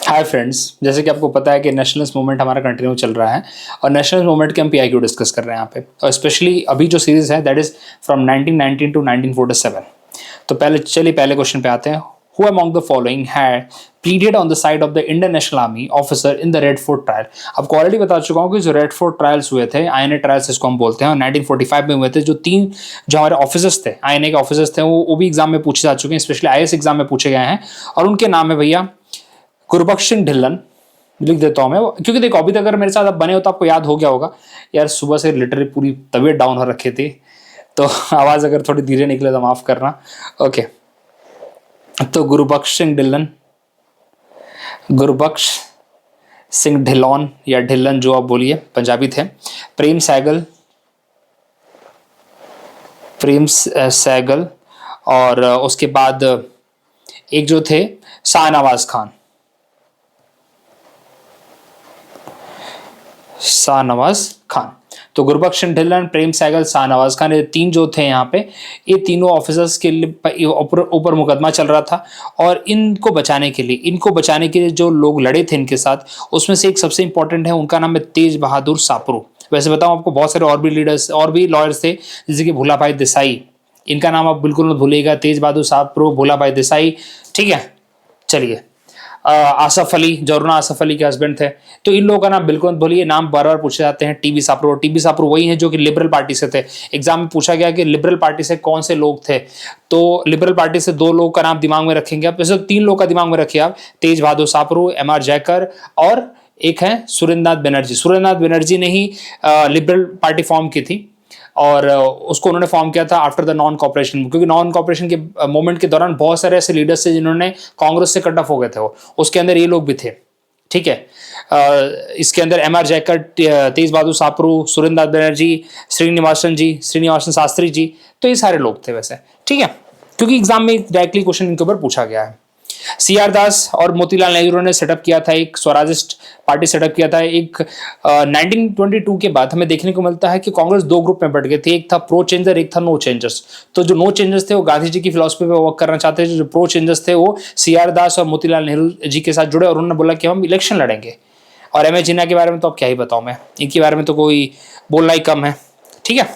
Hi friends, जैसे कि आपको पता है कि नेशनलिस्ट मूवमेंट हमारा कंटिन्यू चल रहा है और नेशनलिस्ट मूवमेंट के हम पीआईक्यू डिस्कस कर रहे हैं यहाँ पे। और स्पेशली अभी जो सीरीज है दैट इज फ्रॉम 1919 टू 1947। तो पहले क्वेश्चन पे आते हैं। Who among the following had pleaded on the side of the Indian national army officer in the red fort trial. आपको ऑलरेडी बता चुका हूँ कि जो रेड फोर्ट ट्रायल्स हुए थे, आईएनए ट्रायल्स इसको हम बोलते हैं, और 1945 में हुए थे। जो हमारे ऑफिसर्स थे, आईएनए के ऑफिसर्स थे, वो भी एग्जाम में पूछे जा चुके हैं, स्पेशली आईएएस एग्जाम में पूछे गए हैं। और उनके नाम है भैया गुरबख्श सिंह ढिल्लन। लिख देता हूं मैं, क्योंकि देखो अभी तक अगर मेरे साथ आप बने हो तो आपको याद हो गया होगा। यार सुबह से लिटरली पूरी तबीयत डाउन हो रखी थी, तो आवाज अगर थोड़ी धीरे निकले तो माफ करना। ओके, तो गुरबख्श सिंह ढिल्लन, गुरबख्श सिंह ढिल्लोन या ढिल्लन जो आप बोलिए, पंजाबी थे। प्रेम सैगल, प्रेम सैगल, और उसके बाद एक जो थे शाहनवाज खान, शाहनवाज खान। तो गुरबख्श सिंह ढिल्लन, प्रेम सैगल, शाहनवाज खान, ये तीन जो थे यहाँ पे, ये तीनों ऑफिसर्स के लिए ऊपर मुकदमा चल रहा था। और इनको बचाने के लिए जो लोग लड़े थे इनके साथ, उसमें से एक सबसे इंपॉर्टेंट है, उनका नाम है तेज बहादुर सापरू। वैसे बताऊं आपको, बहुत सारे और भी लीडर्स और भी लॉयर्स थे, जैसे कि भोला भाई देसाई, इनका नाम आप बिल्कुल मत भूलिएगा। तेज बहादुर सापरू, भोला भाई देसाई, ठीक है। चलिए, आसफ अली, जौहरना आसफ अली के हस्बैंड थे। तो इन लोगों का नाम बिल्कुल मत भूलिए, नाम बार बार पूछे जाते हैं। टीबी सापरू, टीबी सापरू वही है जो कि लिबरल पार्टी से थे। एग्जाम में पूछा गया कि लिबरल पार्टी से कौन से लोग थे, तो लिबरल पार्टी से दो लोग का नाम दिमाग में रखेंगे आप, वैसे तीन लोग का दिमाग में रखिए आप, तेज बहादुर सापरू, एमआर जयकर, और एक है सुरेंद्रनाथ बनर्जी। सुरेंद्रनाथ बनर्जी ने ही लिबरल पार्टी फॉर्म की थी, और उसको उन्होंने फॉर्म किया था आफ्टर द नॉन कॉपरेशन, क्योंकि नॉन कॉपरेशन के मूवमेंट के दौरान बहुत सारे ऐसे लीडर्स थे जिन्होंने कांग्रेस से कट ऑफ हो गए थे, वो उसके अंदर ये लोग भी थे, ठीक है। इसके अंदर एमआर जयकर, तेज बहादुर सापरू, सुरेंद्रनाथ बनर्जी, श्रीनिवासन शास्त्री जी, तो ये सारे लोग थे वैसे, ठीक है, क्योंकि एग्जाम में डायरेक्टली क्वेश्चन इनके ऊपर पूछा गया है। सीआर दास और मोतीलाल नेहरू ने सेटअप किया था, एक स्वराजिस्ट पार्टी सेटअप किया था। एक 1922 के बाद हमें देखने को मिलता है कि कांग्रेस दो ग्रुप में बट गए थे, एक था प्रो चेंजर, एक था नो चेंजर्स। तो जो नो चेंजर्स थे वो गांधी जी की फिलॉसफी पे वर्क करना चाहते थे, जो प्रो चेंजर्स थे वो सीआर दास और मोतीलाल नेहरू जी के साथ जुड़े, और उन्होंने बोला कि हम इलेक्शन लड़ेंगे। और एम एच जिन्ना के बारे में तो अब क्या ही बताऊं मैं, इनके बारे में तो कोई बोलना ही कम है, ठीक है।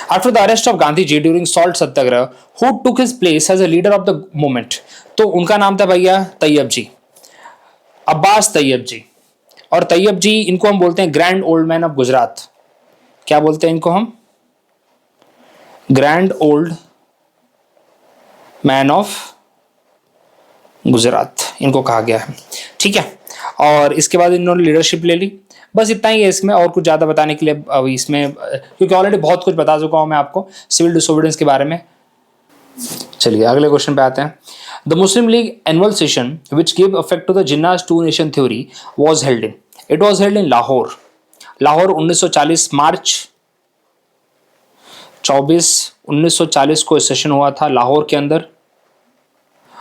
After the arrest of Gandhi ji during salt Satyagraha, who took his place as a leader of the movement? तो उनका नाम था भैया तैयब जी, अब्बास तैयब जी। और तैयब जी, इनको हम बोलते हैं grand old man of Gujarat. क्या बोलते हैं इनको हम? Grand old man of Gujarat इनको कहा गया है, ठीक है। और इसके बाद इन्होंने लीडरशिप ले ली। बस इतना ही है इसमें, और कुछ ज़्यादा बताने के लिए अभी इसमें, क्योंकि ऑलरेडी बहुत कुछ बता चुका हूँ मैं आपको सिविल डिसोबीडियंस के बारे में। चलिए अगले क्वेश्चन पे आते हैं। The Muslim League annual session which give effect to the Jinnah's two nation theory was held in, it was held in Lahore. Lahore 1940 मार्च 1940 को सेशन हुआ था लाहौर के अंदर,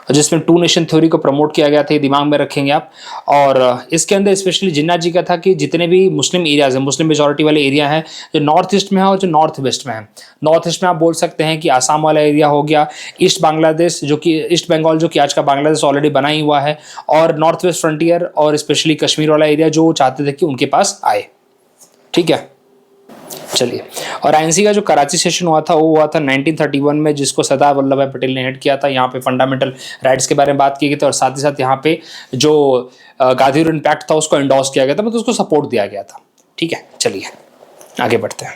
जिसमें टू नेशन थ्योरी को प्रमोट किया गया था, ये दिमाग में रखेंगे आप। और इसके अंदर स्पेशली जिन्ना जी का था कि जितने भी मुस्लिम एरियाज हैं, मुस्लिम मेजॉरिटी वाले एरिया हैं, जो नॉर्थ ईस्ट में है और जो नॉर्थ वेस्ट में है। नॉर्थ ईस्ट में आप बोल सकते हैं कि आसाम वाला एरिया हो गया, ईस्ट बांग्लादेश जो कि ईस्ट बंगाल जो कि आज का बांग्लादेश ऑलरेडी बना ही हुआ है, और नॉर्थ वेस्ट फ्रंटियर और स्पेशली कश्मीर वाला एरिया जो चाहते थे कि उनके पास आए, ठीक है। चलिए, और आईएनसी का जो कराची सेशन हुआ था वो हुआ था 1931 में, जिसको सरदार वल्लभ भाई पटेल ने हेड किया था। यहाँ पे फंडामेंटल राइट्स के बारे में बात की गई थी, और साथ ही साथ यहाँ पे जो गांधी इम्पैक्ट था उसको एंडोर्स किया गया था, मतलब उसको सपोर्ट दिया गया था, ठीक है। चलिए आगे बढ़ते हैं।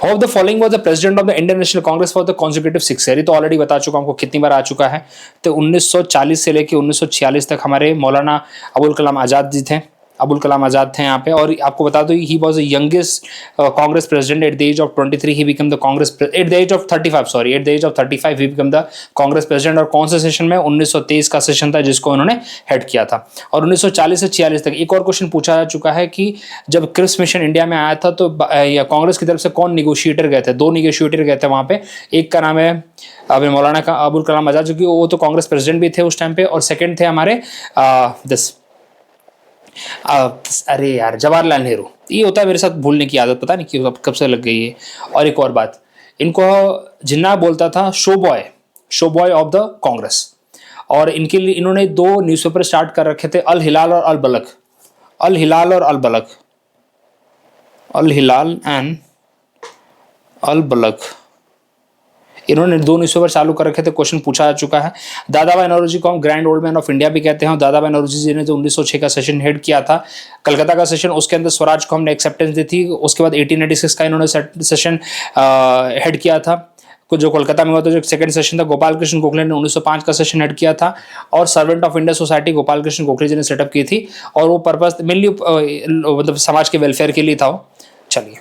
Of the following was the president of the Indian National Congress for the consecutive 6 years? तो ऑलरेडी बता चुका हूँ आपको कितनी बार आ चुका है। तो 1940 से लेके 1946 तक हमारे मौलाना अबुल कलाम आज़ाद जी थे, अबुल कलाम आज़ाद थे यहाँ पे। और आपको बता दो he was the youngest Congress president at the age of 23 he become the Congress at the age of 35 sorry at the age of 35 he become the Congress president. और कौन से सेशन में? 1923 का सेशन था जिसको उन्होंने हेड किया था। और 1940 से 46 तक एक और क्वेश्चन पूछा जा चुका है कि जब क्रिप्स मिशन इंडिया में आया था तो कांग्रेस की तरफ से कौन निगोशिएटर गए थे? दो निगोशिएटर गए थे वहाँ पे। एक का नाम है अभी मौलाना का अबुल कलाम आज़ाद, जो कि वो तो कांग्रेस प्रेसिडेंट भी थे उस टाइम पे, और सेकंड थे हमारे अरे यार जवाहरलाल नेहरू। ये होता है मेरे साथ भूलने की आदत, पता नहीं क्यों कब से लग गई है। और एक और बात, इनको जिन्ना बोलता था show boy of the Congress. और इनके लिए इन्होंने 2 न्यूज़पेपर स्टार्ट कर रखे थे, अल हिलाल और अल बलक, अल हिलाल और अल बलक, अल हिलाल एंड अल बलक। इन्होंने 2 न्यूज़पेपर चालू कर रखे थे। क्वेश्चन पूछा जा चुका है। दादा भाई नौरोजी को हम grand old man of India भी कहते हैं। दादा भाई नौरोजी जी ने जो 1906 का सेशन हेड किया था कलकत्ता का सेशन, उसके अंदर स्वराज को हमने एक्सेप्टेंस दी थी। उसके बाद 1886 का इन्होंने सेशन हेड किया था, जो कोलकाता में हुआ था। जो सेकंड सेशन था गोपाल कृष्ण गोखले ने 1905 का सेशन हेड किया था, और Servant of India Society Gopal Krishna Gokhale ji ने सेटअप की थी, और वो पर्पस मेनली मतलब समाज के वेलफेयर के लिए था वो। चलिए,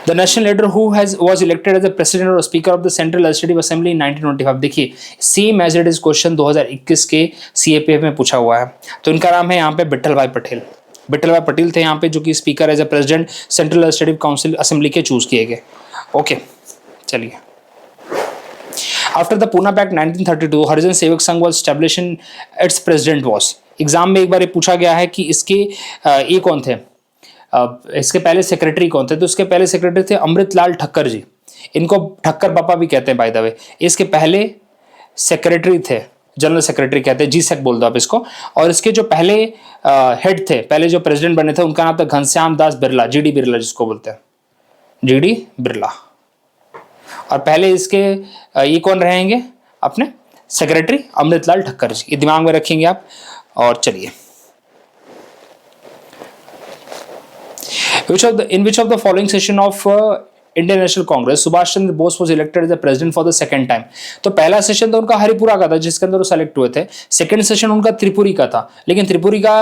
The national leader who was elected as the president or speaker of the Central Legislative Assembly in 1925। देखिए, same as it is question 2021 के CAPF में पूछा हुआ है। तो इनका नाम है यहाँ पे विट्ठल भाई पटेल। विट्ठल भाई पटेल थे यहाँ पे, जो कि speaker as a president central legislative council assembly के चूज किए गए। ओके, चलिए। After the Pune Pact 1932, Harijan Sevak Sangh was established and its president was। Exam में एक बार ये पूछा गया है कि इसके ये कौन थे, इसके पहले सेक्रेटरी कौन थे। तो इसके पहले सेक्रेटरी थे अमृतलाल ठक्कर जी, इनको ठक्कर पापा भी कहते हैं बाय द वे। इसके पहले सेक्रेटरी थे, जनरल सेक्रेटरी कहते हैं, जीसेक बोल दो आप इसको। और इसके जो पहले हेड थे, पहले जो प्रेसिडेंट बने थे, उनका नाम था घनश्याम दास बिरला, GD बिरला जिसको बोलते हैं, GD बिरला। और पहले इसके ये कौन रहेंगे अपने सेक्रेटरी, अमृतलाल ठक्कर जी। ये दिमाग में रखेंगे आप। और चलिए, in which of the following session of Indian National Congress Subhash Chandra Bose was elected as the president for the second time। तो पहला सेशन तो उनका हरिपुरा का था जिसके अंदर वो सेलेक्ट हुए थे। सेकंड सेशन उनका त्रिपुरी का था, लेकिन त्रिपुरी का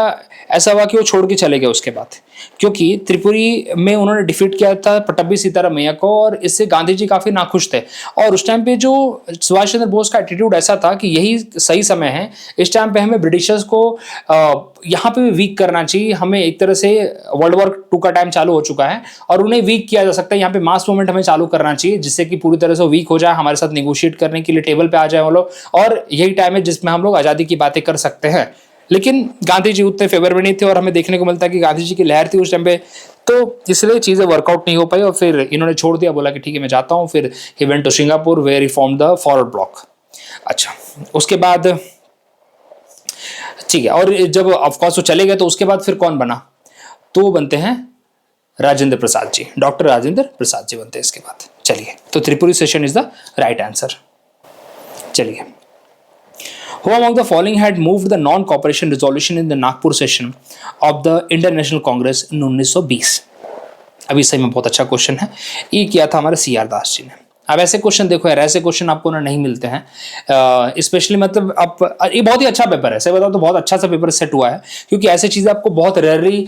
ऐसा हुआ कि वो छोड़ के चले गए उसके बाद, क्योंकि त्रिपुरी में उन्होंने डिफीट किया था पट्टभी सीताराम मैया को, और इससे गांधी जी काफी नाखुश थे। और उस टाइम पे जो सुभाष चंद्र बोस का एटीट्यूड ऐसा था कि यही सही समय है, इस टाइम पे हमें ब्रिटिशर्स को यहाँ पे भी वीक करना चाहिए। हमें एक तरह से वर्ल्ड वॉर 2 का टाइम चालू हो चुका है और उन्हें वीक किया जा सकता है। यहाँ पे मास मूवमेंट हमें चालू करना चाहिए जिससे कि पूरी तरह से वीक हो जाए, हमारे साथ निगोशिएट करने के लिए टेबल पे आ जाए वो लोग, और यही टाइम है जिसमें हम लोग आज़ादी की बातें कर सकते हैं। लेकिन गांधी जी उतने फेवर में नहीं थे, और हमें देखने को मिलता है कि गांधी जी की लहर थी उस टाइम पे, तो इसलिए चीज़ें वर्कआउट नहीं हो पाई और फिर इन्होंने छोड़ दिया, बोला कि ठीक है मैं जाता हूँ। फिर he went to Singapore where he formed the Forward Bloc. अच्छा, उसके बाद ठीक है, और जब ऑफकोर्स वो चले गए तो उसके बाद फिर कौन बना, तो वो बनते हैं राजेंद्र प्रसाद जी, डॉक्टर राजेंद्र प्रसाद जी बनते हैं इसके बाद। चलिए, तो Tripuri session is the right answer. चलिए, Who among the following had moved the non-cooperation resolution in the Nagpur session of the Indian National Congress in 1920? अभी सही में बहुत अच्छा क्वेश्चन है। ये किया था हमारे CR दास जी ने। अब ऐसे क्वेश्चन देखो यार, ऐसे क्वेश्चन आपको ना नहीं मिलते हैं, स्पेशली मतलब आप, ये बहुत ही अच्छा पेपर है, सही बताओ तो बहुत अच्छा सा पेपर सेट हुआ है, क्योंकि ऐसी चीजें आपको बहुत रेयरली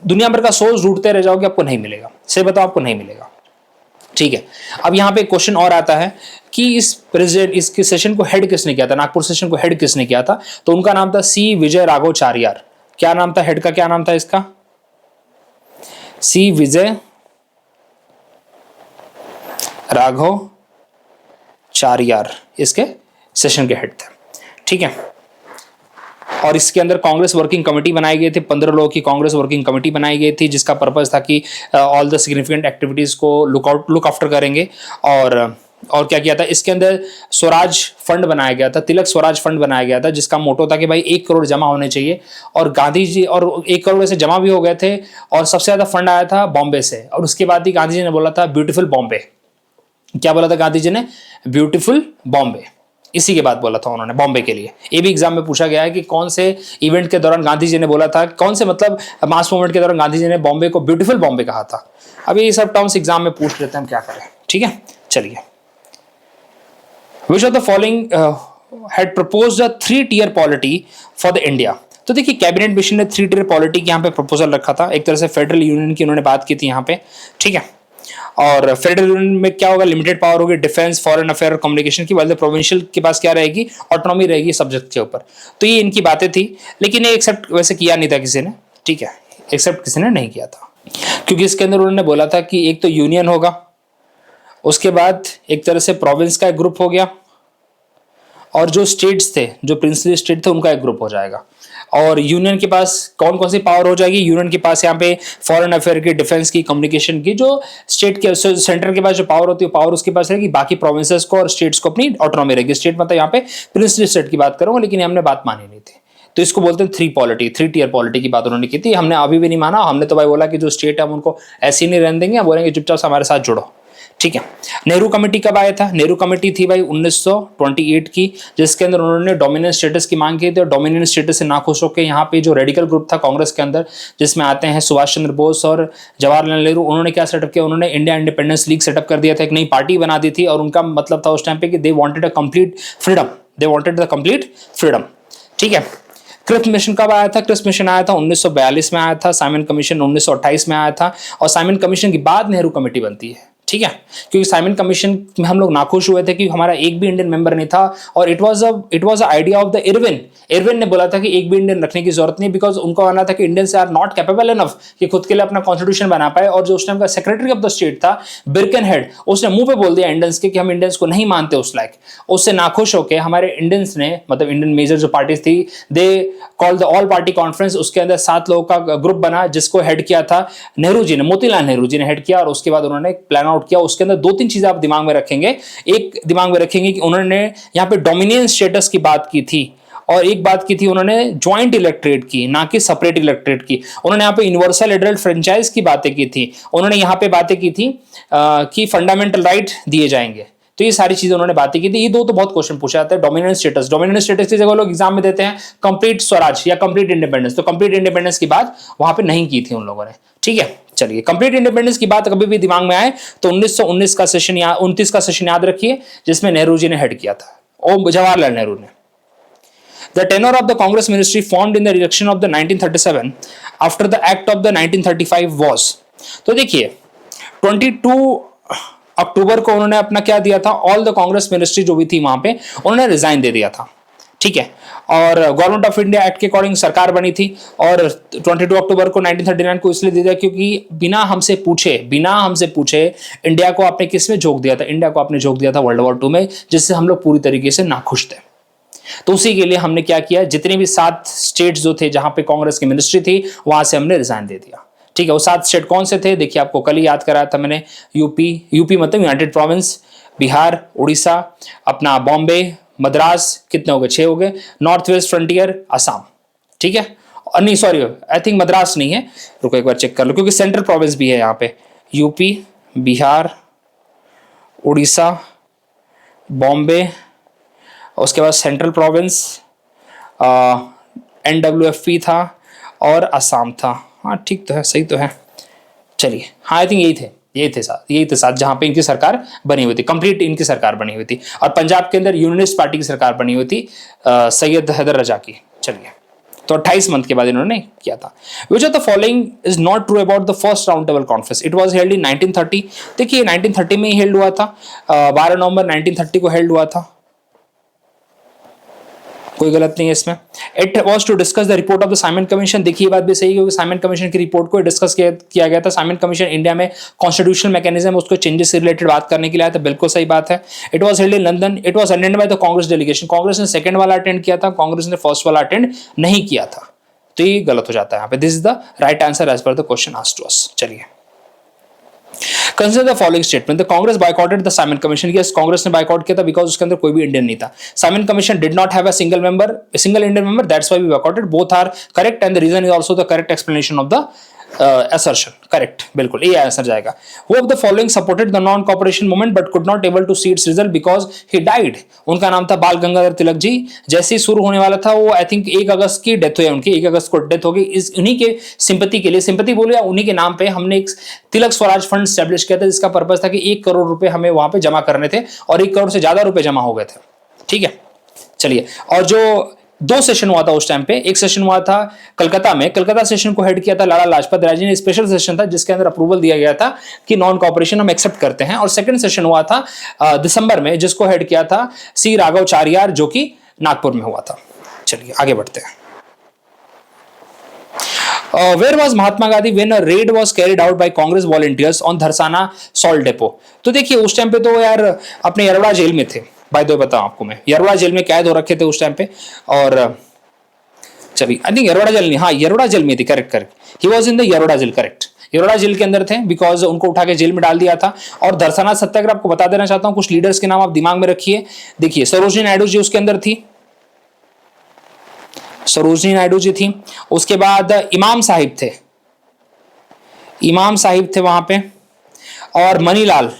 दुनिया भर का सोर्स ढूंढते रह जाओगे, आपको नहीं मिलेगा, सही बताओ आपको नहीं मिलेगा। ठीक है, अब यहाँ पे क्वेश्चन और आता है कि इसके सेशन को हेड किसने किया था, नागपुर सेशन को हेड किसने किया था, तो उनका नाम था C विजय राघव चारियार। क्या नाम था हेड का, क्या नाम था इसका, C विजय राघव चारियार इसके सेशन के हेड थे। ठीक है, और इसके अंदर कांग्रेस वर्किंग कमेटी बनाई गई थी, 15 लोगों की कांग्रेस वर्किंग कमेटी बनाई गई थी, जिसका पर्पस था कि ऑल द सिग्निफिकेंट एक्टिविटीज को लुक आफ्टर करेंगे। और क्या किया था, इसके अंदर स्वराज फंड बनाया गया था, तिलक स्वराज फंड बनाया गया था, जिसका मोटो था कि भाई 1 करोड़ जमा होने चाहिए। और गांधी जी, और 1 करोड़ से जमा भी हो गए थे, और सबसे ज्यादा फंड आया था बॉम्बे से। और उसके बाद ही गांधी जी ने बोला था ब्यूटीफुल बॉम्बे। क्या बोला था गांधी जी ने, ब्यूटीफुल बॉम्बे, इसी के बाद बोला था उन्होंने बॉम्बे के लिए। ये भी एग्जाम में पूछा गया है कि कौन से इवेंट के दौरान गांधी जी ने बोला था, कौन से मतलब मास मूवमेंट के दौरान गांधी जी ने बॉम्बे को ब्यूटीफुल बॉम्बे कहा था। अब ये सब टर्म्स एग्जाम में पूछ लेते हैं, हम क्या करें। ठीक है, चलिए, which of the following had proposed a 3-tier polity for the India. तो देखिए, कैबिनेट मिशन ने 3-tier पॉलिटी की यहाँ पे प्रपोजल रखा था। एक तरह से फेडरल यूनियन की उन्होंने बात की थी यहाँ पे। ठीक है, और फेडरल यूनियन में क्या होगा, लिमिटेड पावर होगी डिफेंस, फॉरेन अफेयर और कम्युनिकेशन की, वाले प्रोविंशियल के पास क्या रहेगी, ऑटोनॉमी रहेगी सब्जेक्ट के ऊपर। तो ये इनकी बातें थी, लेकिन ये एक्सेप्ट वैसे किया नहीं था किसी ने। ठीक है, एक्सेप्ट किसी ने नहीं किया था, क्योंकि इसके अंदर उन्होंने बोला था कि एक तो यूनियन होगा, उसके बाद एक तरह से प्रोविंस का एक ग्रुप हो गया, और जो स्टेट्स थे, जो प्रिंसली स्टेट थे, उनका एक ग्रुप हो जाएगा। और यूनियन के पास कौन कौन सी पावर हो जाएगी? यूनियन के पास यहाँ पे फॉरेन अफेयर की, डिफेंस की, कम्युनिकेशन की, जो स्टेट के सेंटर के पास जो पावर होती है पावर उसके पास रहेगी, बाकी प्रोविंसेस को और स्टेट्स को अपनी ऑटोनॉमी रहेगी। स्टेट मतलब यहाँ पे प्रिंसली स्टेट की बात करूंगा, लेकिन हमने बात मानी नहीं थी, तो इसको बोलते हैं थ्री टियर पॉलिटी की बात उन्होंने की थी। हमने अभी भी नहीं माना, हमने तो भाई बोला कि जो स्टेट है हम उनको ऐसे ही नहीं रहने देंगे, हम बोलेंगे चुपचाप से हमारे साथ जुड़ो, ठीक है। नेहरू कमेटी कब आया था? नेहरू कमेटी थी भाई 1928 की, जिसके अंदर उन्होंने डोमिनेंस स्टेटस की मांग की थी, और डोमिनेंस स्टेटस से नाखुश होकर यहाँ पे जो रेडिकल ग्रुप था कांग्रेस के अंदर, जिसमें आते हैं सुभाष चंद्र बोस और जवाहरलाल नेहरू, उन्होंने क्या सेटअप किया? उन्होंने इंडिया इंडिपेंडेंस लीग सेटअप कर दिया था, एक नई पार्टी बना दी थी, और उनका मतलब था उस टाइम पे कि they wanted a complete freedom, they wanted the complete freedom, ठीक है। क्रिप्स मिशन कब आया था? क्रिप्स मिशन आया था 1942 में आया था, साइमन कमीशन 1928 में आया था, और साइमन कमीशन के बाद नेहरू कमेटी बनती है, ठीक है। क्योंकि साइमन कमीशन में हम लोग नाखुश हुए थे कि हमारा एक भी इंडियन मेंबर नहीं था, और it was a idea of the Irwin ने बोला था कि एक भी इंडियन रखने की जरूरत नहीं, बिकॉज उनको मानना था कि Indians are not capable enough कि खुद के लिए अपना कॉन्स्टिट्यूशन बना पाए। और जो उस टाइम का सेक्रेटरी ऑफ द स्टेट था बिरकेनहेड, उसने मुंह पे बोल दिया इंडियंस के कि हम इंडियंस को नहीं मानते उस लायक। उससे नाखुश होकर हमारे इंडियंस ने, मतलब इंडियन मेजर जो पार्टीज थी, they called the all party conference. उसके अंदर 7 लोगों का ग्रुप बना, जिसको हेड किया था नेहरू जी ने, मोतीलाल नेहरू जी ने हेड किया, और उसके बाद उन्होंने प्लान आउट किया। उसके अंदर 2-3 चीजें आप दिमाग में रखेंगे। एक दिमाग में रखेंगे कि उन्होंने यहाँ पे डोमिनियन स्टेटस की बात की थी, और एक बात की थी उन्होंने ज्वाइंट इलेक्ट्रेट की, ना कि सेपरेट इलेक्ट्रेट की। उन्होंने यहाँ पे यूनिवर्सल एडल्ट फ्रेंचाइज की बातें की थी, उन्होंने यहाँ पे बातें की थी कि फंडामेंटल राइट दिए जाएंगे। तो ये सारी चीजें उन्होंने बातें की थी। ये दो तो बहुत क्वेश्चन पूछा जाता है। डोमिनेंस स्टेटस की जगह लोग एग्जाम में देते हैं कंप्लीट स्वराज या कंप्लीट इंडिपेंडेंस, तो कंप्लीट इंडिपेंडेंस की बात वहां पे नहीं की थी उन लोगों ने, ठीक है। चलिए, कंप्लीट इंडिपेंडेंस की बात कभी भी दिमाग में आए तो 1919 का सेशन या 29 का सेशन याद रखिए, जिसमें नेहरू जी ने हेड किया था, और जवाहरलाल नेहरू ने। The tenure of the Congress ministry formed in the election of the 1937 after the act of the 1935 was, तो देखिए 22 अक्टूबर को उन्होंने अपना क्या दिया था? ऑल द कांग्रेस मिनिस्ट्री जो भी थी वहां पे उन्होंने रिजाइन दे दिया था, ठीक है। और गवर्नमेंट ऑफ इंडिया एक्ट के अकॉर्डिंग सरकार बनी थी, और 22 अक्टूबर को 1939 को इसलिए दे दिया क्योंकि बिना हमसे पूछे इंडिया को आपने किस में झोंक दिया था? इंडिया को आपने झोंक दिया था वर्ल्ड वॉर 2 में, जिससे हम लोग पूरी तरीके से नाखुश थे। तो उसी के लिए हमने क्या किया, जितने भी 7 स्टेट्स जो थे जहां पे कांग्रेस की मिनिस्ट्री थी, वहां से हमने रिजाइन दे दिया, ठीक है। वो 7 स्टेट कौन से थे? देखिए, आपको कल ही याद कराया था मैंने। यूपी मतलब यूनाइटेड प्रोविंस, बिहार, उड़ीसा, अपना बॉम्बे, मद्रास, कितने हो गए? 6 हो गए। नॉर्थ वेस्ट फ्रंटियर, असम, ठीक है। और नहीं, सॉरी, आई थिंक मद्रास नहीं है, रुको एक बार चेक कर लो, क्योंकि सेंट्रल प्रोविंस भी है यहाँ पे। यूपी, बिहार, उड़ीसा, बॉम्बे, उसके बाद सेंट्रल प्रोविंस, NWFP था, और असम था। हाँ, ठीक तो है, सही तो है। चलिए, हाँ, आई थिंक यही थे सात जहां पे इनकी सरकार बनी हुई थी, कंप्लीट इनकी सरकार बनी हुई थी। और पंजाब के अंदर यूनियनिस्ट पार्टी की सरकार बनी हुई थी, सैयद हैदर रजा की। चलिए, तो 28 मंथ के बाद इन्होंने किया था। Which of the following is not true about the first round table conference? It was held इन 1930। देखिए, 1930 में ही हेल्ड हुआ था, 12 नवंबर 1930 को हेल्ड हुआ था, कोई गलत नहीं है इसमें। It was to discuss the report of the Simon Commission. देखिए, बात भी सही है, क्योंकि साइमन कमीशन की रिपोर्ट को डिस्कस किया गया था। साइमन कमीशन इंडिया में कॉन्स्टिट्यूशनल मैकेनिज्म, उसको चेंजेस से रिलेटेड बात करने के लिए आया था, बिल्कुल सही बात है। It was held in London. It was attended by the Congress delegation. Congress ने सेकंड वाला अटेंड किया था, कांग्रेस ने फर्स्ट वाला अटेंड नहीं किया था, तो ये गलत हो जाता है यहाँ पे। This is the right answer as per the question asked to us. चलिए, consider the following statement. The Congress boycotted the Simon Commission. Yes, Congress ने बायकॉट किया था बिकॉज उसके अंदर कोई भी इंडियन नहीं था। Simon Commission did not have a single Indian member, that's why we boycotted. Both are correct and the reason is also the correct explanation of the assertion, correct, बिल्कुल ये आंसर जाएगा। Who of the following supported the non cooperation movement but could not able to see its result because he died? उनका नाम था बाल गंगाधर तिलक जी। जैसे ही शुरू होने वाला था, वो आई थिंक 1 अगस्त की डेथ हुई उनकी, 1 अगस्त को डेथ हो गई। इस उन्हीं के सिंपैथी के लिए, सिंपैथी बोले, उन्हीं के नाम पे हमने एक तिलक स्वराज फंड स्टैब्लिश किया था, जिसका पर्पस था कि 1 करोड़ रुपए हमें वहां पे जमा करने थे, और 1 करोड़ से ज्यादा रुपए जमा हो गए थे, ठीक है। चलिए, और जो 2 सेशन हुआ था उस टाइम पे, एक सेशन हुआ था कलकत्ता में, कलकत्ता सेशन को हेड किया था लाला लाजपत राय जी ने। स्पेशल सेशन था जिसके अंदर अप्रूवल दिया गया था कि नॉन कॉपरेशन हम एक्सेप्ट करते हैं। और सेकंड सेशन हुआ था दिसंबर में, जिसको हेड किया था सी राघवाचार्य, जो कि नागपुर में हुआ था। चलिए, आगे बढ़ते हैं। Where was Mahatma Gandhi when a raid was carried out by Congress volunteers on Dharasana salt depot? तो देखिए, उस टाइम पे तो यार अपने यरवड़ा जेल में थे, बाय द वे बताऊं आपको, मैं यरोड़ा जेल में कैद हो रखे थे उस टाइम पे, और चलिए आई थिंक यरोड़ा जेल नहीं, हाँ यरोड़ा जेल में थी, correct correct, he was in the Yerawada jail, correct, Yerawada jail के अंदर थे, बिकॉज उनको उठा के जेल में डाल दिया था। और दर्शनाथ सत्याग्रह आपको बता देना चाहता हूं, कुछ लीडर्स के नाम आप दिमाग में रखिए। देखिए सरोजिनी नायडू जी उसके अंदर थी, सरोजिनी नायडू जी थी। उसके बाद इमाम साहिब थे, इमाम साहिब थे वहां पे, और मनीलाल,